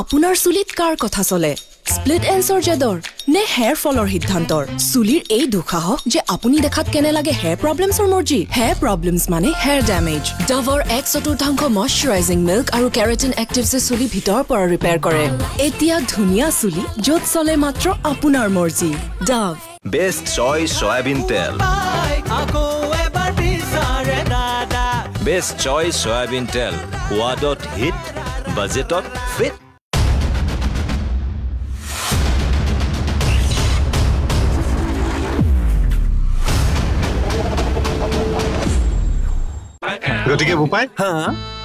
আপোনাৰ চুলিত কাৰ কথা চলে? স্প্লিট এন্ডছৰ জেদৰ নে হেয়াৰ ফলৰ সিদ্ধান্তৰ? চুলিৰ এই দুঃসাহস যে আপুনি দেখাত কেনে লাগে হেয়াৰ প্ৰব্লেমছৰ মৰ্জি? হেয়াৰ প্ৰব্লেমছ মানে হেয়াৰ ডেমেজ। ডাভৰ 1/4 মইশ্চাৰাইজিং মিল্ক আৰু কেৰাটিন এক্টিভছে চুলি ভিতৰৰ পৰা ৰিপেয়াৰ কৰে। এতিয়া ধুনীয়া চুলি য'ত চলে মাত্ৰ আপোনাৰ মৰ্জি। ডাভ বেষ্ট চইচ সয়াবিন তেল। বেষ্ট চইচ সয়াবিন তেল, সোৱাদত হিট, বাজেটত ফিট। গতিকে বোপাই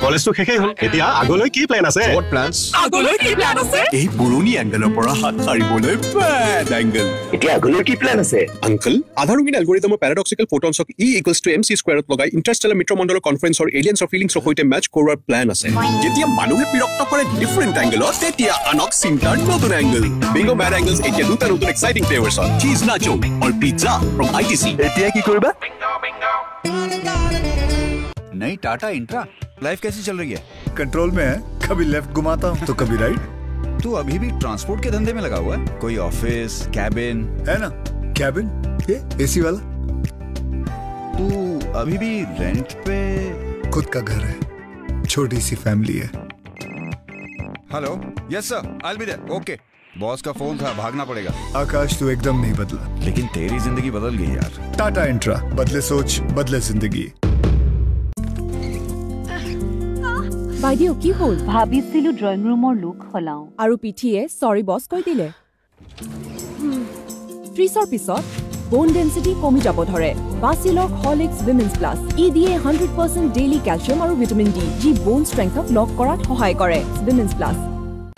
কলেজটো শেষেই হ'ল এতিয়া আগলৈ কি প্ল্যান আছে হোৱাট প্ল্যানছ আগলৈ কি প্ল্যান আছে এই পুৰণি এংগেলৰ পৰা হাত সাৰিবলৈ বেড এংগেল এতিয়া আগলৈ কি প্ল্যান আছে আঙ্কল আধাৰংগিন এলগৰিদমৰ প্যাৰাডক্সিক্যাল ফটোনছক E = MC² লগাই ইন্টাৰষ্টেলাৰ মিত্ৰমণ্ডলৰ কনফাৰেন্সৰ এলিয়েন্স অফ ফিলিংছৰ সৈতে ম্যাচ কৰাৰ প্ল্যান আছে যেতিয়া মানুহে বিৰক্ত কৰে ডিফাৰেন্ট এংগেলত তেতিয়া আনক চিন্তাৰ নতুন এংগেল বিংগো ম্যাড এংগেলছ এতিয়া দুটা নতুন এক্সাইটিং ফ্লেভাৰ্ছ চীজ নাচো আৰু পিজ্জা ফ্ৰম ITC এতিয়া কি কৰিবা नई टाटा इंट्रा लाइफ कैसी चल रही है कंट्रोल में है कभी लेफ्ट घुमाता हूँ तो कभी राइट तू अभी भी ट्रांसपोर्ट के धंधे में लगा हुआ है कोई ऑफिस कैबिन है ना कैबिन ये एसी वाला तू अभी भी रेंट पे खुद का घर है छोटी सी फैमिली है hello yes sir I will be there okay boss का फोन था भागना पड़ेगा आकाश तू एकदम नहीं बदला लेकिन तेरी जिंदगी बदल गई यार टाटा इंट्रा बदले सोच बदले जिंदगी বাইদেউ কি হ'ল ভাবিছিলো ড্ৰয়িং ৰুমৰ লুক হলাও আৰু পিঠিয়ে সৰি বস কৈ দিলে 30ৰ পিছত বোন ডেন্সিটি কমি যাব ধৰে বাচিলক হলিক্স উইমেন্স প্লাস ই দিয়ে 100% ডেইলি ক্যালচিয়াম আৰু ভিটামিন ডি যি বোন ষ্ট্ৰেংথক লক কৰাত সহায় কৰে উইমেন্স প্লাস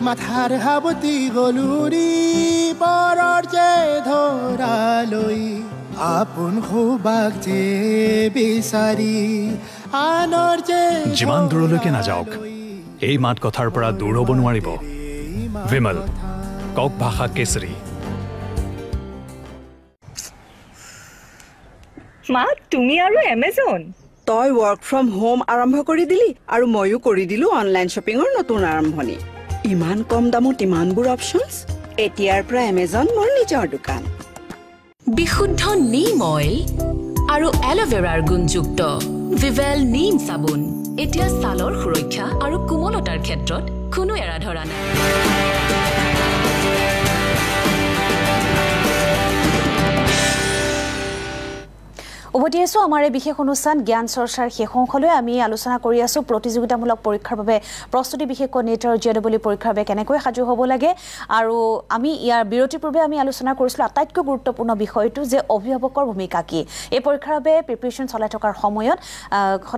মাথাৰ হাবতি গলুৰি পৰৰ যে ধৰালৈ আপন খুবাক যে বিচাৰি আনৰ যে যিমান দূৰলৈকে নাযাওক এই মাত কথাৰ পৰা দূৰ হ'ব নোৱাৰিব বিমল কক ভাষা কেশৰী মা তুমি আৰু এমাজন তই ওয়াৰ্ক ফ্ৰম হোম আৰম্ভ কৰি দিলি আৰু ময়ো কৰি দিলো অনলাইন শপিংৰ নতুন আৰম্ভণি ইমান কম দামত ইমানবোৰ অপশনছ এতিয়াৰ পৰা এমাজন মোৰ নিজৰ দোকান বিশুদ্ধ নিম অইল আৰু এলোভেৰাৰ গুণযুক্ত ভিভেল নিম সাবুন এতিয়া ছালৰ সুৰক্ষা আৰু কোমলতাৰ ক্ষেত্ৰত কোনো এৰা ধৰা নাই উভতি আছো আমাৰ এই বিশেষ অনুষ্ঠান জ্ঞান চৰ্চাৰ শেষ অংশলৈ আমি আলোচনা কৰি আছো প্ৰতিযোগিতামূলক পৰীক্ষাৰ বাবে প্ৰস্তুতি বিশেষকৈ নেট আৰু JEE পৰীক্ষাৰ বাবে কেনেকৈ সাজু হ'ব লাগে আৰু আমি ইয়াৰ বিৰতিৰ পূৰ্বে আমি আলোচনা কৰিছিলো আটাইতকৈ গুৰুত্বপূৰ্ণ বিষয়টো যে অভিভাৱকৰ ভূমিকা কি এই পৰীক্ষাৰ বাবে প্ৰিপাৰেচন চলাই থকাৰ সময়ত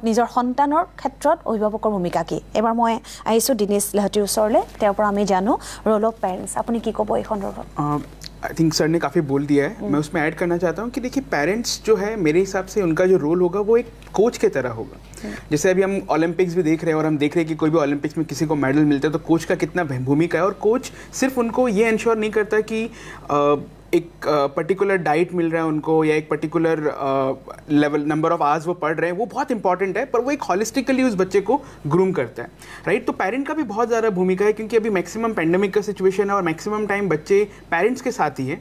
নিজৰ সন্তানৰ ক্ষেত্ৰত অভিভাৱকৰ ভূমিকা কি এবাৰ মই আহিছো দিনেশ লাহটিৰ ওচৰলৈ তেওঁৰ পৰা আমি জানো ৰোল অফ পেৰেণ্টছ আপুনি কি ক'ব এই সন্দৰ্ভত आई थिंक सर ने काफ़ी बोल दिया है मैं उसमें ऐड करना चाहता हूँ कि देखिए पेरेंट्स जो है मेरे हिसाब से उनका जो रोल होगा वो एक कोच के तरह होगा जैसे अभी हम ओलंपिक्स भी देख रहे हैं और हम देख रहे हैं कि कोई भी ओलंपिक्स में किसी को मेडल मिलता है तो कोच का कितना भूमिका है और कोच सिर्फ उनको ये इंश्योर नहीं करता कि एक पर्टिकुलर डाइट मिल रहा है उनको या एक particular level number of hours वो पढ़ रहे हैं वो बहुत इंपॉर्टेंट है पर वो एक हॉलिस्टिकली उस बच्चे को ग्रूम करता है राइट तो पेरेंट का भी बहुत ज़्यादा भूमिका है क्योंकि अभी मैक्सिमम पेंडेमिक का सिचुएशन है और मैक्सिमम टाइम बच्चे पेरेंट्स के साथ ही है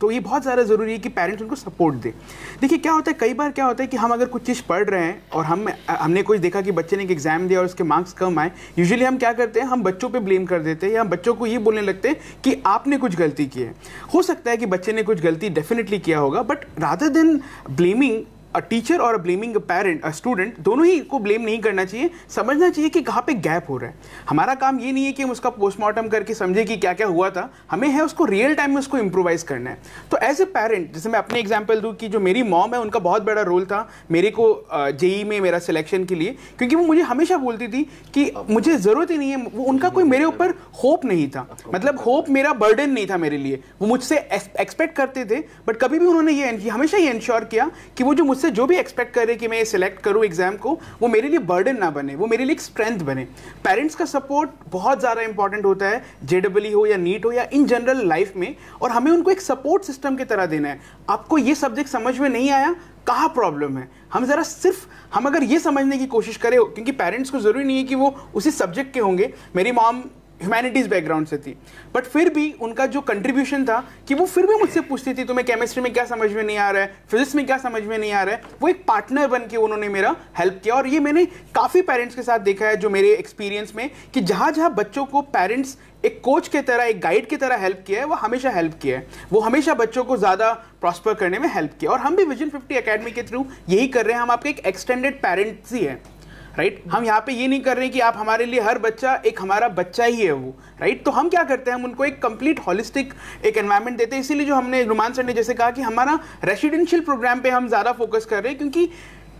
तो ये बहुत ज़्यादा ज़रूरी है कि पेरेंट्स उनको सपोर्ट दे देखिए क्या होता है कई बार क्या होता है कि हम अगर कुछ चीज़ पढ़ रहे हैं और हमने कुछ देखा कि बच्चे ने एक एग्जाम दिया और उसके मार्क्स कम आए यूजुअली हम क्या करते हैं हम बच्चों पे ब्लेम कर देते हैं या हम बच्चों को ये बोलने लगते हैं कि आपने कुछ गलती की है हो सकता है कि बच्चे ने कुछ गलती डेफिनेटली किया होगा but rather than blaming a teacher और blaming a parent a student दोनों ही को ब्लेम नहीं करना चाहिए समझना चाहिए कि कहाँ पे गैप हो रहा है हमारा काम ये नहीं है कि हम उसका पोस्टमार्टम करके समझे कि क्या क्या हुआ था हमें है उसको रियल टाइम में उसको इम्प्रोवाइज करना है तो एज ए पेरेंट जैसे मैं अपने एग्जांपल दूं कि जो मेरी मॉम है उनका बहुत बड़ा रोल था मेरे को JEE में मेरा सिलेक्शन के लिए क्योंकि वो मुझे हमेशा बोलती थी कि मुझे ज़रूरत ही नहीं है वो उनका कोई मेरे ऊपर होप नहीं था मतलब होप मेरा बर्डन नहीं था मेरे लिए वो मुझसे एक्सपेक्ट करते थे बट कभी भी उन्होंने ये हमेशा ये इंश्योर किया कि वो जो मुझसे जो भी एक्सपेक्ट करे कि मैं सिलेक्ट करूं एग्जाम को वो मेरे लिए बर्डन ना बने वो मेरे लिए एक स्ट्रेंथ बने पेरेंट्स का सपोर्ट बहुत ज़्यादा इंपॉर्टेंट होता है JEE हो या नीट हो या इन जनरल लाइफ में और हमें उनको एक सपोर्ट सिस्टम की तरह देना है आपको ये सब्जेक्ट समझ में नहीं आया कहाँ प्रॉब्लम है हम ज़रा सिर्फ हम अगर ये समझने की कोशिश करें क्योंकि पेरेंट्स को ज़रूरी नहीं है कि वो उसी सब्जेक्ट के होंगे मेरी मॉम ह्यूमैनिटीज़ बैकग्राउंड से थी बट फिर भी उनका जो कंट्रीब्यूशन था कि वो फिर भी मुझसे पूछती थी तुम्हें केमिस्ट्री में क्या समझ में नहीं आ रहा है फिजिक्स में क्या समझ में नहीं आ रहा है वो एक पार्टनर बन के उन्होंने मेरा हेल्प किया और ये मैंने काफ़ी पेरेंट्स के साथ देखा है जो मेरे एक्सपीरियंस में कि जहाँ जहाँ बच्चों को पेरेंट्स एक कोच के तरह एक गाइड की तरह हेल्प किया है वो हमेशा हेल्प किया है वो हमेशा बच्चों को ज़्यादा प्रॉस्पर करने में हेल्प किया और हम भी विजन 50 अकेडमी के थ्रू यही कर रहे हैं हम आपके एक एक्सटेंडेड पेरेंट्स ही है राइट हम यहाँ पे ये नहीं कर रहे कि आप हमारे लिए हर बच्चा एक हमारा बच्चा ही है वो राइट तो हम क्या करते हैं हम उनको एक कंप्लीट हॉलिस्टिक एक एनवायरनमेंट देते हैं इसीलिए जो हमने रुमान सर ने जैसे कहा कि हमारा रेसिडेंशियल प्रोग्राम पे हम ज़्यादा फोकस कर रहे हैं क्योंकि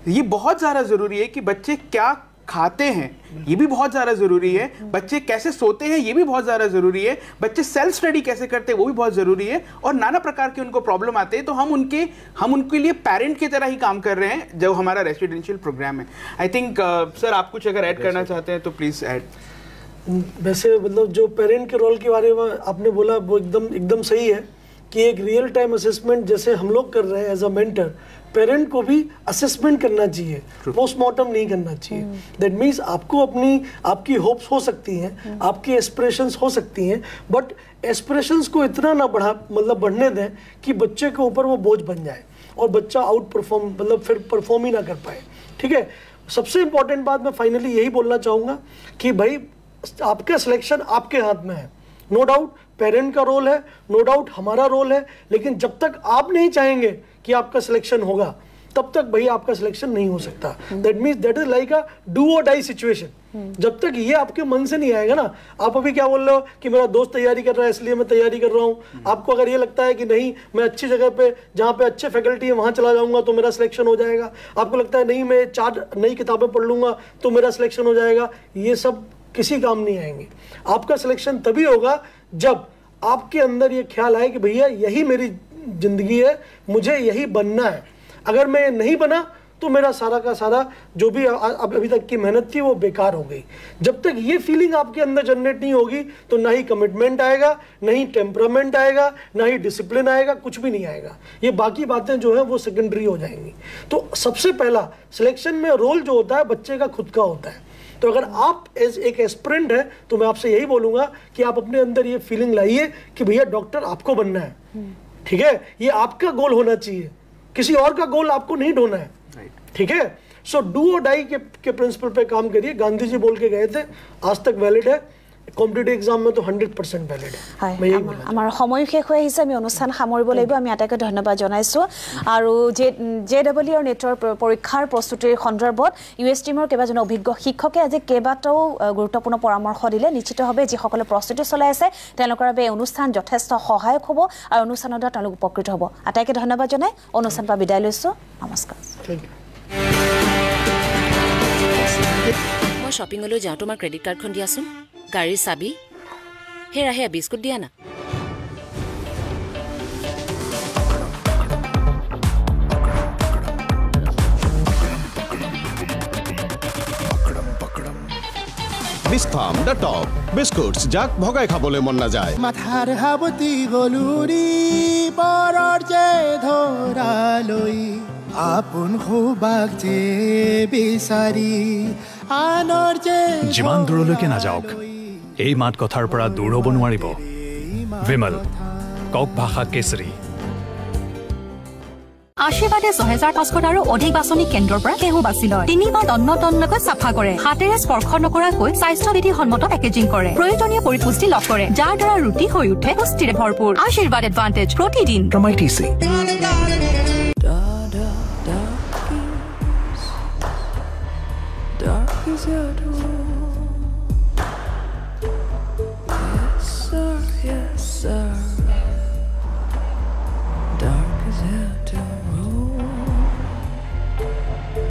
ये बहुत ज़्यादा ज़रूरी है कि बच्चे क्या खाते हैं, ये भी बहुत ज़्यादा ज़रूरी है। बच्चे कैसे सोते हैं, ये भी बहुत ज़्यादा ज़रूरी है। बच्चे सेल्फ स्टडी कैसे करते हैं, वो भी बहुत ज़रूरी है। और नाना प्रकार के उनको प्रॉब्लम आते हैं, तो हम उनके लिए पेरेंट की तरह ही काम कर रहे हैं जो हमारा रेसिडेंशियल प्रोग्राम है। आई थिंक सर आप कुछ अगर ऐड करना चाहते हैं तो प्लीज़ ऐड। वैसे मतलब जो पेरेंट के रोल के बारे में आपने बोला वो एकदम सही है कि एक रियल टाइम असेसमेंट जैसे हम लोग कर रहे हैं एज अ मेंटर, पेरेंट को भी असेसमेंट करना चाहिए, पोस्टमार्टम नहीं करना चाहिए। दैट मीन्स आपको आपकी होप्स हो सकती हैं, आपकी एस्पिरेशंस हो सकती हैं, बट एस्पिरेशंस को इतना ना बढ़ने दें कि बच्चे के ऊपर वो बोझ बन जाए और बच्चा आउट परफॉर्म फिर परफॉर्म ही ना कर पाए। ठीक है, सबसे इंपॉर्टेंट बात मैं फाइनली यही बोलना चाहूँगा कि भाई आपका सिलेक्शन आपके हाथ में है। नो डाउट पेरेंट का रोल है, नो डाउट हमारा रोल है, लेकिन जब तक आप नहीं चाहेंगे कि आपका सिलेक्शन होगा तब तक भाई आपका सिलेक्शन नहीं हो सकता। That means that is like a do और डाई सिचुएशन। जब तक ये आपके मन से नहीं आएगा ना, आप अभी क्या बोल रहे हो कि मेरा दोस्त तैयारी कर रहा है इसलिए मैं तैयारी कर रहा हूँ। आपको अगर ये लगता है कि नहीं मैं अच्छी जगह पे जहाँ पे अच्छे फैकल्टी है वहाँ चला जाऊँगा तो मेरा सिलेक्शन हो जाएगा, आपको लगता है नहीं मैं 4 नई किताबें पढ़ लूँगा तो मेरा सिलेक्शन हो जाएगा, ये सब किसी काम नहीं आएंगे। आपका सिलेक्शन तभी होगा जब आपके अंदर ये ख्याल आए कि भैया यही मेरी जिंदगी है, मुझे यही बनना है। अगर मैं नहीं बना तो मेरा सारा का सारा जो भी अभी तक की मेहनत थी वो बेकार हो गई। जब तक ये फीलिंग आपके अंदर जनरेट नहीं होगी तो ना ही कमिटमेंट आएगा, ना ही टेम्परामेंट आएगा, ना ही डिसिप्लिन आएगा, कुछ भी नहीं आएगा। ये बाकी बातें जो है वो सेकेंडरी हो जाएंगी। तो सबसे पहला सिलेक्शन में रोल जो होता है बच्चे का खुद का होता है। तो अगर आप एज एक एस्पिरेंट है तो मैं आपसे यही बोलूँगा कि आप अपने अंदर ये फीलिंग लाइए कि भैया डॉक्टर आपको बनना है। ठीक है, ये आपका गोल होना चाहिए, किसी और का गोल आपको नहीं ढोना है। ठीक है, सो डू और डाई के प्रिंसिपल पे काम करिए। गांधी जी बोल के गए थे, आज तक वैलिड है, कॉम्पिटिटिव एग्जाम में तो 100% वैलिड है। আমাৰ সময় শেষ হৈ আহিছে, আমি অনুষ্ঠান সামৰিব লাগিব। আমি আটাইকে ধন্যবাদ জনাইছোঁ। আৰু JEE আৰু নেটৰ পৰীক্ষাৰ প্ৰস্তুতিৰ সন্দৰ্ভত US টিমৰ কেইবাজন অভিজ্ঞ শিক্ষকে আজি কেইবাটাও গুৰুত্বপূৰ্ণ পৰামৰ্শ দিলে। নিশ্চিতভাৱে যিসকলে প্ৰস্তুতি চলাই আছে তেওঁলোকৰ বাবে এই অনুষ্ঠান যথেষ্ট সহায়ক হ'ব আৰু অনুষ্ঠানৰ দ্বাৰা তেওঁলোক উপকৃত হ'ব। আটাইকে ধন্যবাদ জনাই অনুষ্ঠানৰ পৰা বিদায় লৈছোঁ। নমস্কাৰ। মই শ্বপিঙলৈ যাওঁ, তোমাৰ ক্ৰেডিট কাৰ্ডখন দিয়াচোন। গাড়ীৰ চাবি, হেৰা বিস্কুট দিয়া না। বিস্ফাম দ্য টপ বিস্কুটছ যাক ভগাই খাবলৈ মন নাযায়। মাথাৰ হাবতি গলুৰি পৰৰ যে ধৰালৈ আপোন খুবাক যে বিচাৰি আনৰ যে যিমান দূৰলৈকে নাযাওক এই মাত কথাৰ পৰা দূৰ হ'ব নোৱাৰিব। বিমল কক ভাষা কেশৰী। আশীৰ্বাদে 6500 আৰু অধিক বাছনি কেন্দ্ৰৰ পৰা কেহু বাছি লয়। 3 বাৰ তন্নতন্নকৈ চাফা কৰে, হাতেৰে স্পৰ্শ নকৰাকৈ স্বাস্থ্যবিধি সন্মত পেকেজিং কৰে, প্ৰয়োজনীয় পৰিপুষ্টি লাভ কৰে, যাৰ দ্বাৰা ৰুটি হৈ উঠে পুষ্টিৰে ভৰপূৰ। আশীৰ্বাদ advantage Pratidin. Dark is your door.